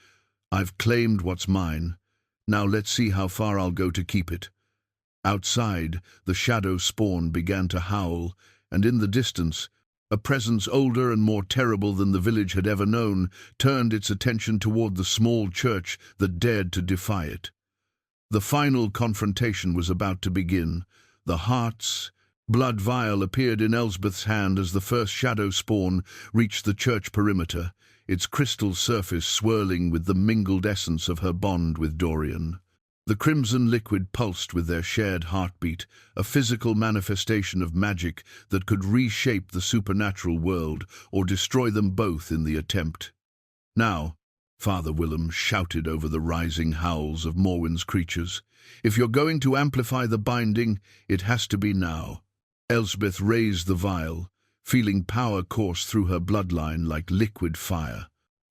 "I've claimed what's mine. Now let's see how far I'll go to keep it." Outside, the shadow spawn began to howl, and in the distance, a presence older and more terrible than the village had ever known turned its attention toward the small church that dared to defy it. The final confrontation was about to begin. The heart's blood vial appeared in Elsbeth's hand as the first shadow spawn reached the church perimeter, its crystal surface swirling with the mingled essence of her bond with Dorian. The crimson liquid pulsed with their shared heartbeat, a physical manifestation of magic that could reshape the supernatural world or destroy them both in the attempt. "Now," Father Willem shouted over the rising howls of Morwen's creatures, "if you're going to amplify the binding, it has to be now." Elsbeth raised the vial, feeling power course through her bloodline like liquid fire.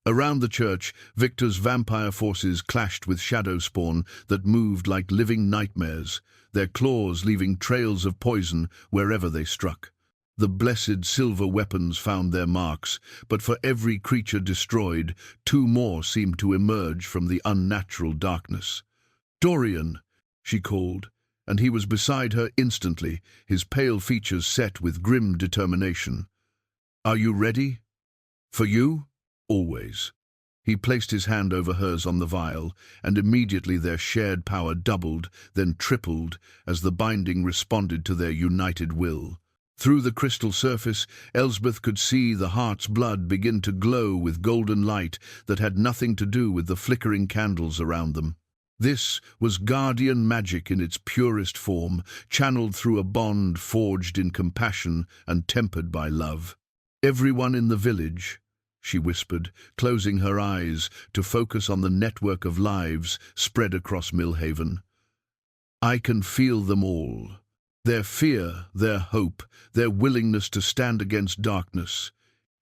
Around the church, Victor's vampire forces clashed with shadow spawn that moved like living nightmares, their claws leaving trails of poison wherever they struck. The blessed silver weapons found their marks, but for every creature destroyed, 2 more seemed to emerge from the unnatural darkness. "Dorian," she called, and he was beside her instantly, his pale features set with grim determination. "Are you ready?" "For you?" "Always." He placed his hand over hers on the vial, and immediately their shared power doubled, then tripled, as the binding responded to their united will. Through the crystal surface, Elsbeth could see the heart's blood begin to glow with golden light that had nothing to do with the flickering candles around them. This was guardian magic in its purest form, channeled through a bond forged in compassion and tempered by love. "Everyone in the village," she whispered, closing her eyes to focus on the network of lives spread across Millhaven. "I can feel them all. Their fear, their hope, their willingness to stand against darkness.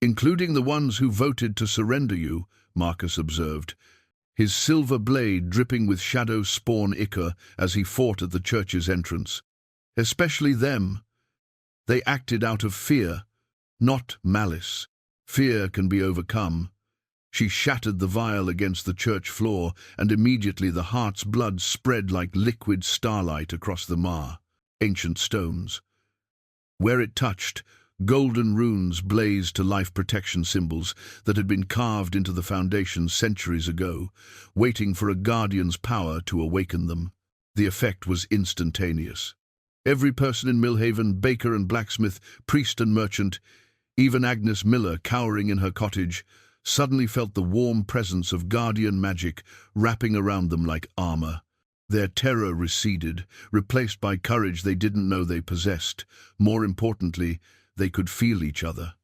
Including the ones who voted to surrender you," Marcus observed, his silver blade dripping with shadow spawn ichor as he fought at the church's entrance. "Especially them. They acted out of fear, not malice. Fear can be overcome. She shattered the vial against the church floor, and immediately the heart's blood spread like liquid starlight across the ancient stones. Where it touched, golden runes blazed to life protection symbols that had been carved into the foundations centuries ago, waiting for a guardian's power to awaken them. The effect was instantaneous. Every person in Millhaven, baker and blacksmith, priest and merchant, even Agnes Miller, cowering in her cottage, suddenly felt the warm presence of guardian magic wrapping around them like armor. Their terror receded, replaced by courage they didn't know they possessed. More importantly, they could feel each other.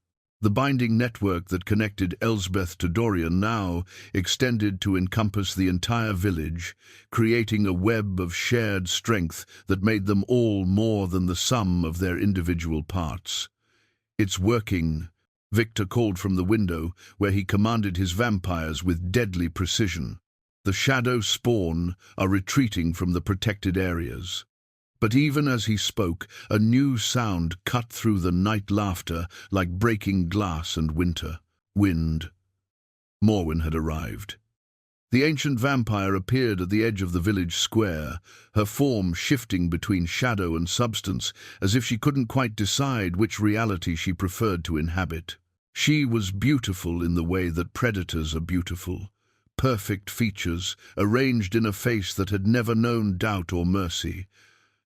The binding network that connected Elsbeth to Dorian now extended to encompass the entire village, creating a web of shared strength that made them all more than the sum of their individual parts. "It's working," Victor called from the window, where he commanded his vampires with deadly precision. "The shadow spawn are retreating from the protected areas." But even as he spoke, a new sound cut through the night laughter like breaking glass and wind. Morwen had arrived. The ancient vampire appeared at the edge of the village square, her form shifting between shadow and substance, as if she couldn't quite decide which reality she preferred to inhabit. She was beautiful in the way that predators are beautiful. Perfect features, arranged in a face that had never known doubt or mercy.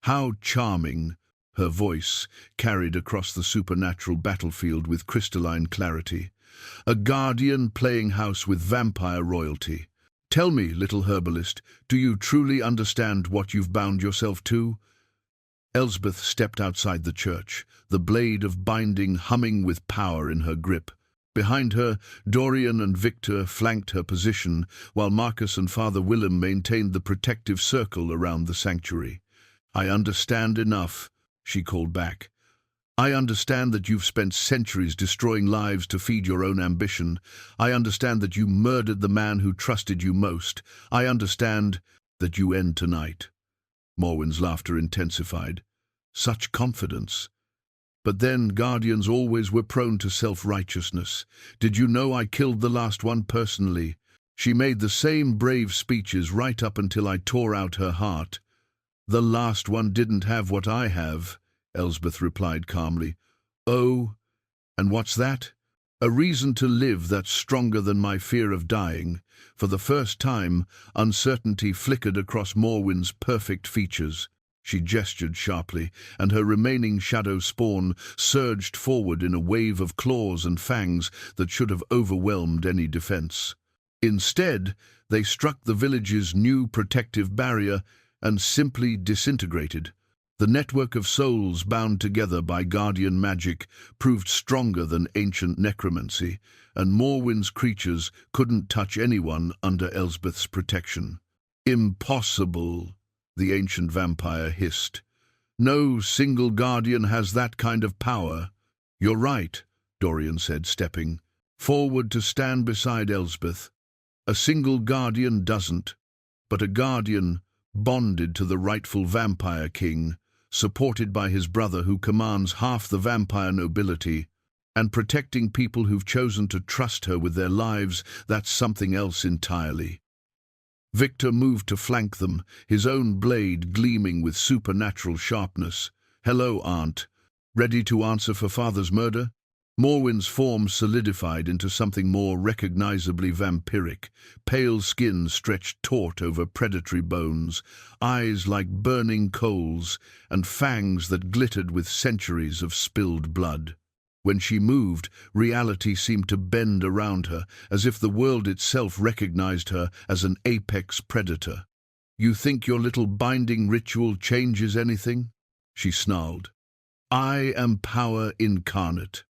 How charming! Her voice carried across the supernatural battlefield with crystalline clarity. A guardian playing house with vampire royalty. "Tell me, little herbalist, do you truly understand what you've bound yourself to?" Elsbeth stepped outside the church, the blade of binding humming with power in her grip. Behind her, Dorian and Victor flanked her position, while Marcus and Father Willem maintained the protective circle around the sanctuary. "I understand enough," she called back. "I understand that you've spent centuries destroying lives to feed your own ambition. I understand that you murdered the man who trusted you most. I understand that you end tonight." Morwen's laughter intensified. Such confidence. "But then, guardians always were prone to self-righteousness. Did you know I killed the last one personally? She made the same brave speeches right up until I tore out her heart." "The last one didn't have what I have," Elsbeth replied calmly. "Oh, and what's that?" "A reason to live that's stronger than my fear of dying." For the first time, uncertainty flickered across Morwen's perfect features. She gestured sharply, and her remaining shadow spawn surged forward in a wave of claws and fangs that should have overwhelmed any defense. Instead, they struck the village's new protective barrier and simply disintegrated. The network of souls bound together by guardian magic proved stronger than ancient necromancy, and Morwen's creatures couldn't touch anyone under Elsbeth's protection. "Impossible," the ancient vampire hissed. "No single guardian has that kind of power." "You're right," Dorian said, stepping forward to stand beside Elsbeth. "A single guardian doesn't, but a guardian bonded to the rightful vampire king, supported by his brother who commands half the vampire nobility, and protecting people who've chosen to trust her with their lives, that's something else entirely." Victor moved to flank them, his own blade gleaming with supernatural sharpness. "Hello, Aunt. Ready to answer for Father's murder?" Morwen's form solidified into something more recognizably vampiric, pale skin stretched taut over predatory bones, eyes like burning coals, and fangs that glittered with centuries of spilled blood. When she moved, reality seemed to bend around her, as if the world itself recognized her as an apex predator. "You think your little binding ritual changes anything?" she snarled. "I am power incarnate.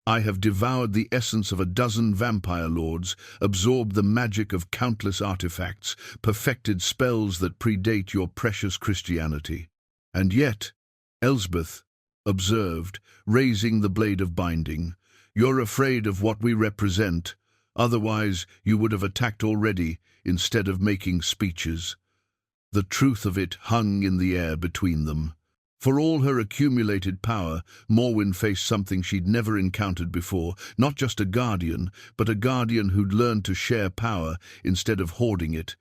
I have devoured the essence of a dozen vampire lords, absorbed the magic of countless artifacts, perfected spells that predate your precious Christianity. And yet," Elsbeth observed, raising the blade of binding, "you're afraid of what we represent. Otherwise, you would have attacked already, instead of making speeches." The truth of it hung in the air between them. For all her accumulated power, Morwen faced something she'd never encountered before, not just a guardian, but a guardian who'd learned to share power instead of hoarding it,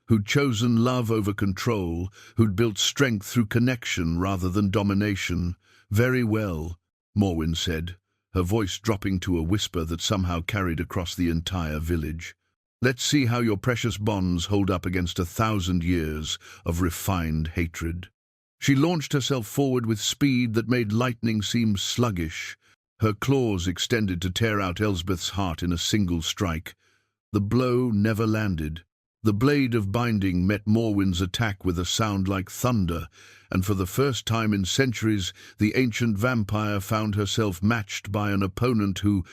who'd chosen love over control, who'd built strength through connection rather than domination. "Very well," Morwen said, her voice dropping to a whisper that somehow carried across the entire village. "Let's see how your precious bonds hold up against 1,000 years of refined hatred." She launched herself forward with speed that made lightning seem sluggish. Her claws extended to tear out Elsbeth's heart in a single strike. The blow never landed. The blade of binding met Morwen's attack with a sound like thunder, and for the first time in centuries, the ancient vampire found herself matched by an opponent who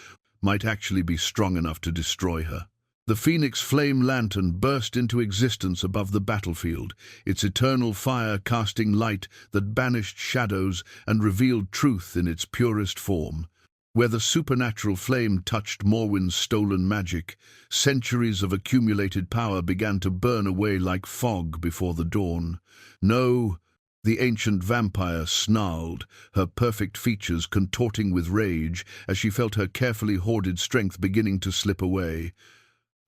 might actually be strong enough to destroy her. The Phoenix flame lantern burst into existence above the battlefield, its eternal fire casting light that banished shadows and revealed truth in its purest form. Where the supernatural flame touched Morwen's stolen magic, centuries of accumulated power began to burn away like fog before the dawn. "No," the ancient vampire snarled, her perfect features contorting with rage as she felt her carefully hoarded strength beginning to slip away.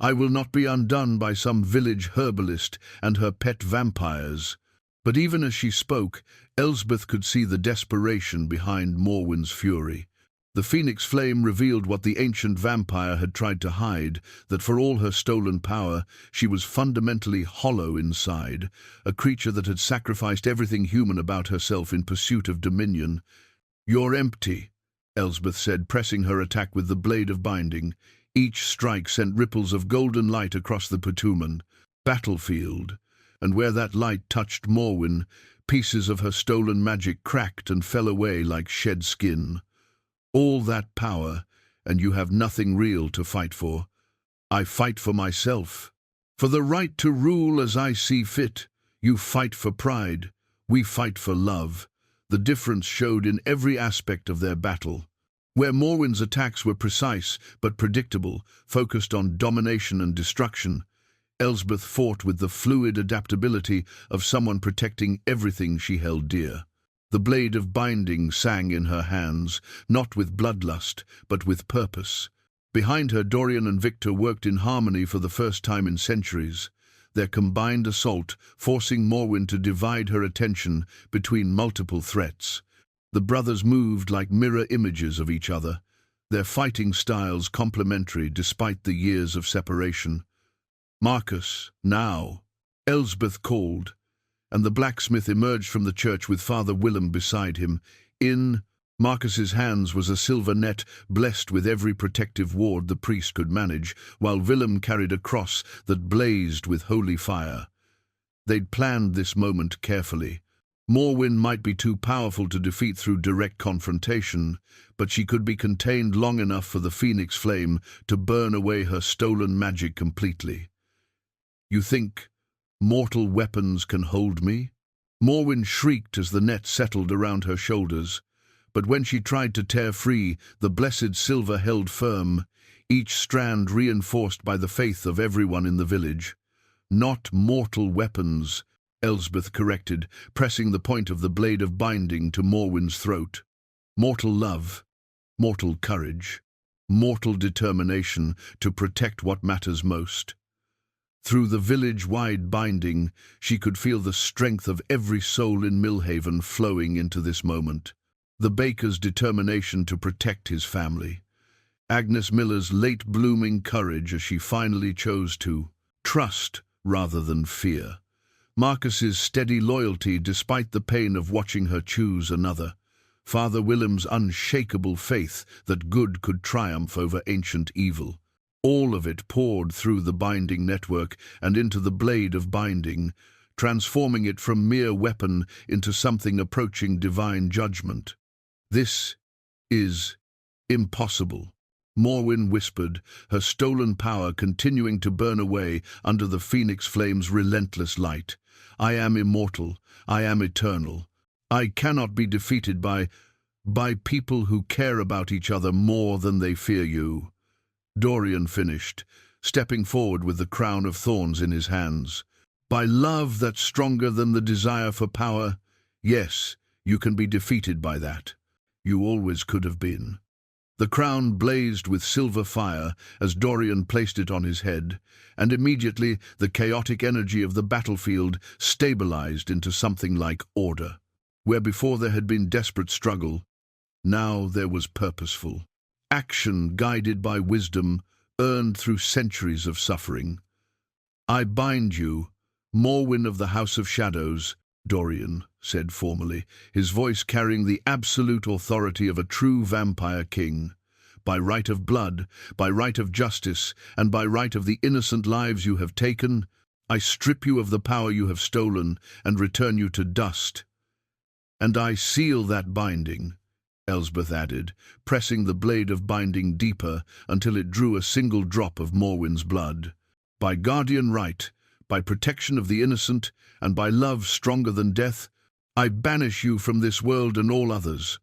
"I will not be undone by some village herbalist and her pet vampires." But even as she spoke, Elsbeth could see the desperation behind Morwen's fury. The Phoenix flame revealed what the ancient vampire had tried to hide, that for all her stolen power, she was fundamentally hollow inside, a creature that had sacrificed everything human about herself in pursuit of dominion. "You're empty," Elsbeth said, pressing her attack with the blade of binding. Each strike sent ripples of golden light across the battlefield, and where that light touched Morwen, pieces of her stolen magic cracked and fell away like shed skin. "All that power, and you have nothing real to fight for." "I fight for myself. For the right to rule as I see fit. You fight for pride. We fight for love." The difference showed in every aspect of their battle. Where Morwen's attacks were precise but predictable, focused on domination and destruction, Elsbeth fought with the fluid adaptability of someone protecting everything she held dear. The blade of binding sang in her hands, not with bloodlust, but with purpose. Behind her, Dorian and Victor worked in harmony for the first time in centuries, their combined assault forcing Morwen to divide her attention between multiple threats. The brothers moved like mirror images of each other, their fighting styles complementary despite the years of separation. "Marcus, now," Elsbeth called, and the blacksmith emerged from the church with Father Willem beside him. In Marcus's hands was a silver net blessed with every protective ward the priest could manage, while Willem carried a cross that blazed with holy fire. They'd planned this moment carefully. Morwen might be too powerful to defeat through direct confrontation, but she could be contained long enough for the Phoenix flame to burn away her stolen magic completely. "You think mortal weapons can hold me?" Morwen shrieked as the net settled around her shoulders, but when she tried to tear free, the blessed silver held firm, each strand reinforced by the faith of everyone in the village. "Not mortal weapons," Elsbeth corrected, pressing the point of the blade of binding to Morwen's throat. "Mortal love, mortal courage, mortal determination to protect what matters most." Through the village-wide binding, she could feel the strength of every soul in Millhaven flowing into this moment. The baker's determination to protect his family. Agnes Miller's late-blooming courage as she finally chose to trust rather than fear. Marcus's steady loyalty despite the pain of watching her choose another. Father Willem's unshakable faith that good could triumph over ancient evil. All of it poured through the binding network and into the blade of binding, transforming it from mere weapon into something approaching divine judgment. "This is impossible," Morwen whispered, her stolen power continuing to burn away under the Phoenix flame's relentless light. "I am immortal. I am eternal. I cannot be defeated by people who care about each other more than they fear you." Dorian finished, stepping forward with the crown of thorns in his hands. "By love that's stronger than the desire for power? Yes, You can be defeated by that. You always could have been. The crown blazed with silver fire as Dorian placed it on his head, and immediately the chaotic energy of the battlefield stabilized into something like order. Where before there had been desperate struggle, now there was purposeful action guided by wisdom earned through centuries of suffering. "I bind you, Morwen of the House of Shadows," Dorian said formally, his voice carrying the absolute authority of a true vampire king. "By right of blood, by right of justice, and by right of the innocent lives you have taken, I strip you of the power you have stolen and return you to dust. And I seal that binding," Elsbeth added, pressing the blade of binding deeper until it drew a single drop of Morwen's blood. "By guardian right, by protection of the innocent, and by love stronger than death, I banish you from this world and all others."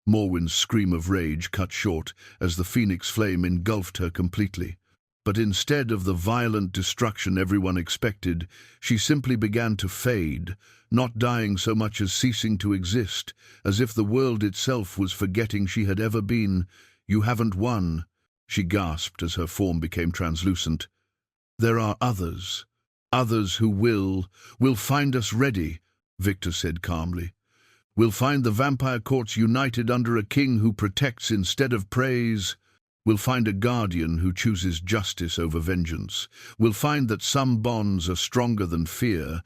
Morwen's scream of rage cut short as the phoenix flame engulfed her completely. But instead of the violent destruction everyone expected, she simply began to fade, not dying so much as ceasing to exist, as if the world itself was forgetting she had ever been. "You haven't won," she gasped as her form became translucent. "There are others who will find us ready," Victor said calmly. "We'll find the vampire courts united under a king who protects instead of praise. We'll find a guardian who chooses justice over vengeance. We'll find that some bonds are stronger than fear,"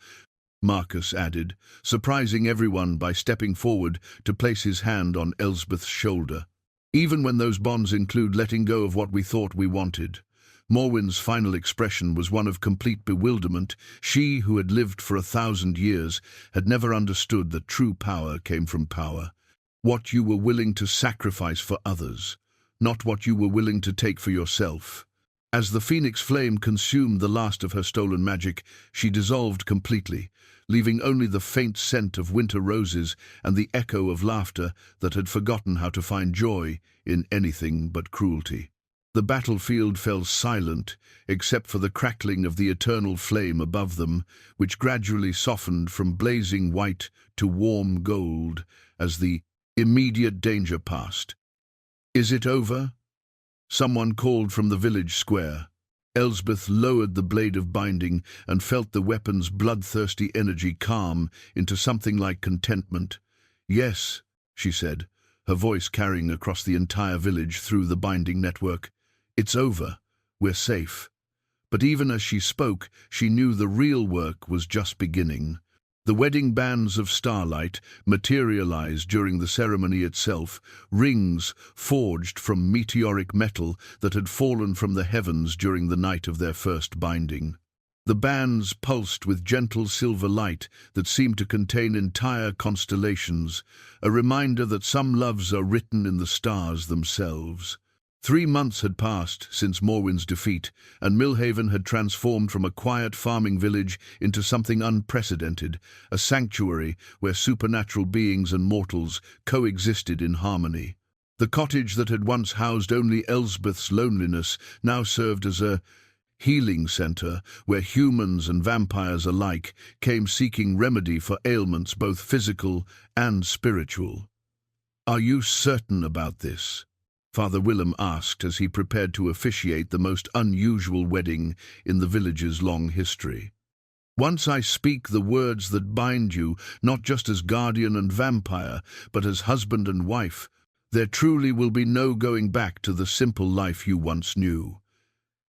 Marcus added, surprising everyone by stepping forward to place his hand on Elsbeth's shoulder. "Even when those bonds include letting go of what we thought we wanted." Morwen's final expression was one of complete bewilderment. She, who had lived for 1,000 years, had never understood that true power came from power. What you were willing to sacrifice for others, not what you were willing to take for yourself. As the phoenix flame consumed the last of her stolen magic, she dissolved completely, leaving only the faint scent of winter roses and the echo of laughter that had forgotten how to find joy in anything but cruelty. The battlefield fell silent, except for the crackling of the eternal flame above them, which gradually softened from blazing white to warm gold as the immediate danger passed. "Is it over?" Someone called from the village square. Elsbeth lowered the blade of binding and felt the weapon's bloodthirsty energy calm into something like contentment. "Yes," she said, her voice carrying across the entire village through the binding network. "It's over. We're safe." But even as she spoke, she knew the real work was just beginning. The wedding bands of starlight materialized during the ceremony itself, rings forged from meteoric metal that had fallen from the heavens during the night of their first binding. The bands pulsed with gentle silver light that seemed to contain entire constellations, a reminder that some loves are written in the stars themselves. 3 months had passed since Morwen's defeat, and Millhaven had transformed from a quiet farming village into something unprecedented, a sanctuary where supernatural beings and mortals coexisted in harmony. The cottage that had once housed only Elsbeth's loneliness now served as a healing center where humans and vampires alike came seeking remedy for ailments both physical and spiritual. "Are you certain about this?" Father Willem asked as he prepared to officiate the most unusual wedding in the village's long history. "Once I speak the words that bind you, not just as guardian and vampire, but as husband and wife, there truly will be no going back to the simple life you once knew."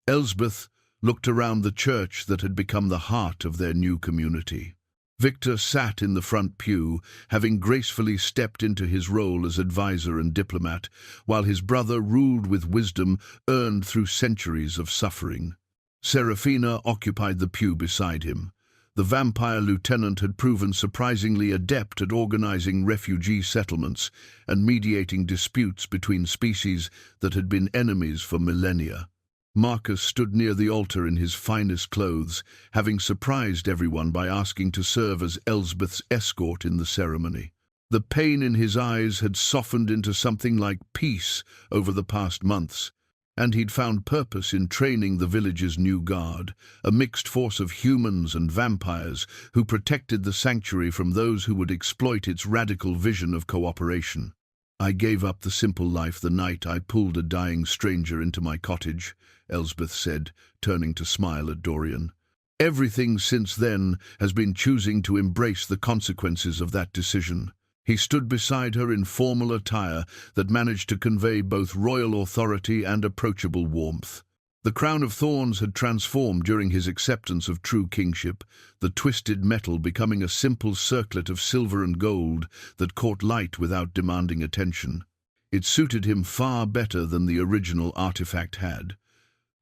Elsbeth looked around the church that had become the heart of their new community. Victor sat in the front pew, having gracefully stepped into his role as advisor and diplomat, while his brother ruled with wisdom earned through centuries of suffering. Serafina occupied the pew beside him. The vampire lieutenant had proven surprisingly adept at organizing refugee settlements and mediating disputes between species that had been enemies for millennia. Marcus stood near the altar in his finest clothes, having surprised everyone by asking to serve as Elsbeth's escort in the ceremony. The pain in his eyes had softened into something like peace over the past months. And he'd found purpose in training the village's new guard, a mixed force of humans and vampires who protected the sanctuary from those who would exploit its radical vision of cooperation. I gave up the simple life the night I pulled a dying stranger into my cottage, Elsbeth said, turning to smile at Dorian. Everything since then has been choosing to embrace the consequences of that decision. He stood beside her in formal attire that managed to convey both royal authority and approachable warmth. The crown of thorns had transformed during his acceptance of true kingship, the twisted metal becoming a simple circlet of silver and gold that caught light without demanding attention. It suited him far better than the original artifact had.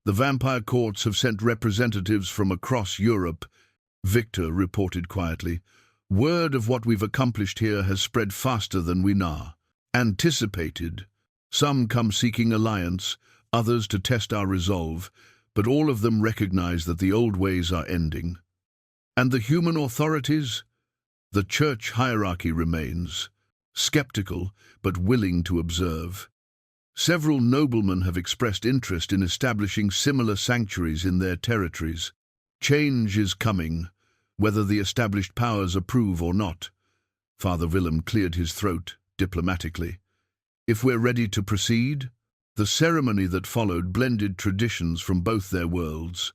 The vampire courts have sent representatives from across Europe, Victor reported quietly. Word of what we've accomplished here has spread faster than we anticipated. Some come seeking alliance, others to test our resolve, but all of them recognize that the old ways are ending. And the human authorities? The church hierarchy remains, skeptical but willing to observe. Several noblemen have expressed interest in establishing similar sanctuaries in their territories. Change is coming, whether the established powers approve or not. Father Willem cleared his throat diplomatically. If we're ready to proceed? The ceremony that followed blended traditions from both their worlds.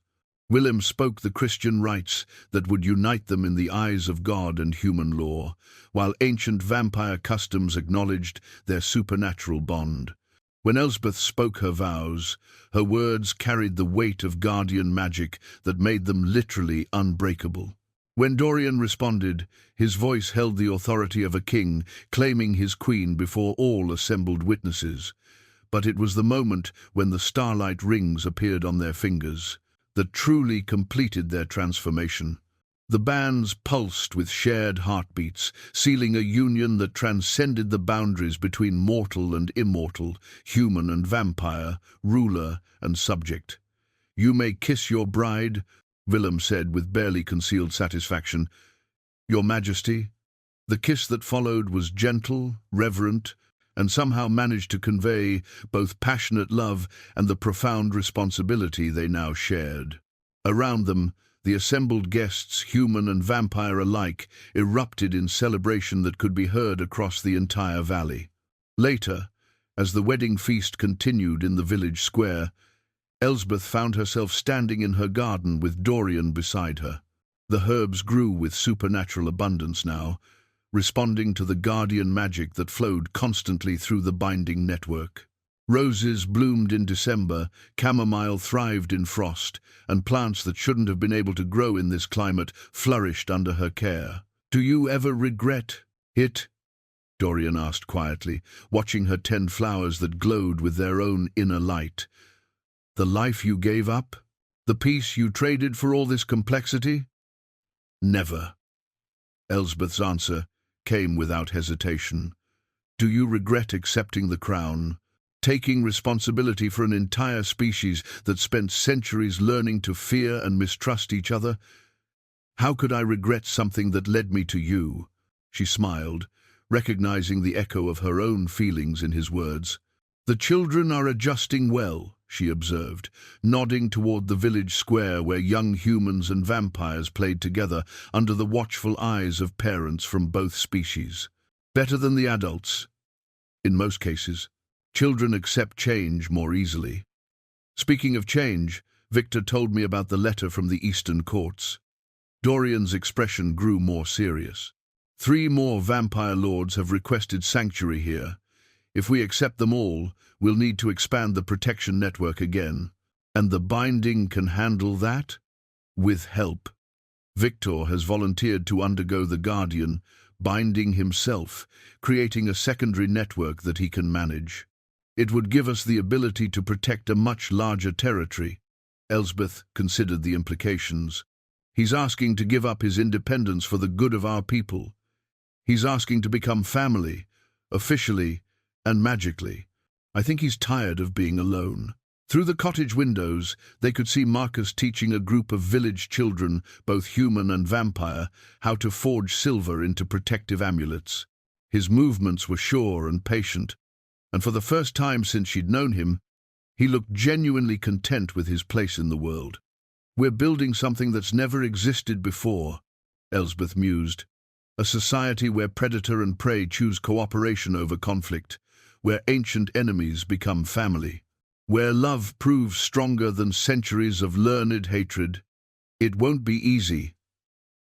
Willem spoke the Christian rites that would unite them in the eyes of God and human law, while ancient vampire customs acknowledged their supernatural bond. When Elsbeth spoke her vows, her words carried the weight of guardian magic that made them literally unbreakable. When Dorian responded, his voice held the authority of a king, claiming his queen before all assembled witnesses. But it was the moment when the starlight rings appeared on their fingers that truly completed their transformation. The bands pulsed with shared heartbeats, sealing a union that transcended the boundaries between mortal and immortal, human and vampire, ruler and subject. "You may kiss your bride," Willem said with barely concealed satisfaction. "Your Majesty." The kiss that followed was gentle, reverent, and somehow managed to convey both passionate love and the profound responsibility they now shared. Around them, the assembled guests, human and vampire alike, erupted in celebration that could be heard across the entire valley. Later, as the wedding feast continued in the village square, Elsbeth found herself standing in her garden with Dorian beside her. The herbs grew with supernatural abundance now, responding to the guardian magic that flowed constantly through the binding network. Roses bloomed in December, chamomile thrived in frost, and plants that shouldn't have been able to grow in this climate flourished under her care. "Do you ever regret it?" Dorian asked quietly, watching her tend flowers that glowed with their own inner light. "The life you gave up? The peace you traded for all this complexity?" "Never." Elsbeth's answer came without hesitation. "Do you regret accepting the crown? Taking responsibility for an entire species that spent centuries learning to fear and mistrust each other? How could I regret something that led me to you?" She smiled, recognizing the echo of her own feelings in his words. "The children are adjusting well," she observed, nodding toward the village square where young humans and vampires played together under the watchful eyes of parents from both species. "Better than the adults. In most cases, children accept change more easily." Speaking of change, Victor told me about the letter from the Eastern courts. Dorian's expression grew more serious. 3 more vampire lords have requested sanctuary here. If we accept them all, we'll need to expand the protection network again. And the binding can handle that? With help. Victor has volunteered to undergo the Guardian, binding himself, creating a secondary network that he can manage. It would give us the ability to protect a much larger territory. Elsbeth considered the implications. He's asking to give up his independence for the good of our people. He's asking to become family, officially and magically. I think he's tired of being alone. Through the cottage windows, they could see Marcus teaching a group of village children, both human and vampire, how to forge silver into protective amulets. His movements were sure and patient, and for the first time since she'd known him, He looked genuinely content with his place in the world. "We're building something that's never existed before," Elsbeth mused. "A society where predator and prey choose cooperation over conflict, where ancient enemies become family, where love proves stronger than centuries of learned hatred. It won't be easy.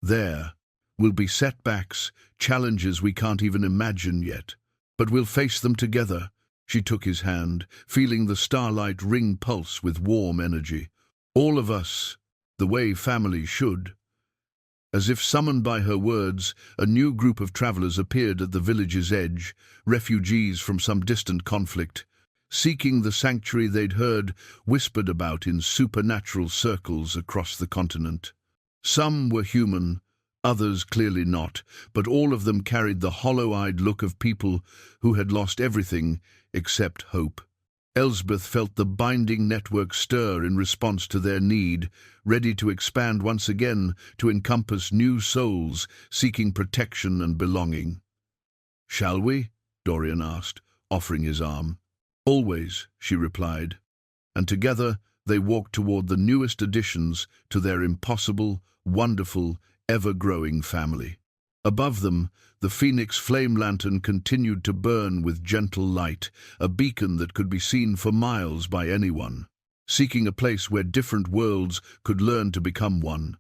There will be setbacks, challenges we can't even imagine yet. But we'll face them together." She took his hand, feeling the starlight ring pulse with warm energy. "All of us, the way family should." As if summoned by her words, a new group of travelers appeared at the village's edge, refugees from some distant conflict, seeking the sanctuary they'd heard whispered about in supernatural circles across the continent. Some were human, others clearly not, but all of them carried the hollow-eyed look of people who had lost everything except hope. Elsbeth felt the binding network stir in response to their need, ready to expand once again to encompass new souls seeking protection and belonging. "Shall we?" Dorian asked, offering his arm. "Always," she replied, and together they walked toward the newest additions to their impossible, wonderful, ever-growing family. Above them, the Phoenix flame lantern continued to burn with gentle light, a beacon that could be seen for miles by anyone, seeking a place where different worlds could learn to become one.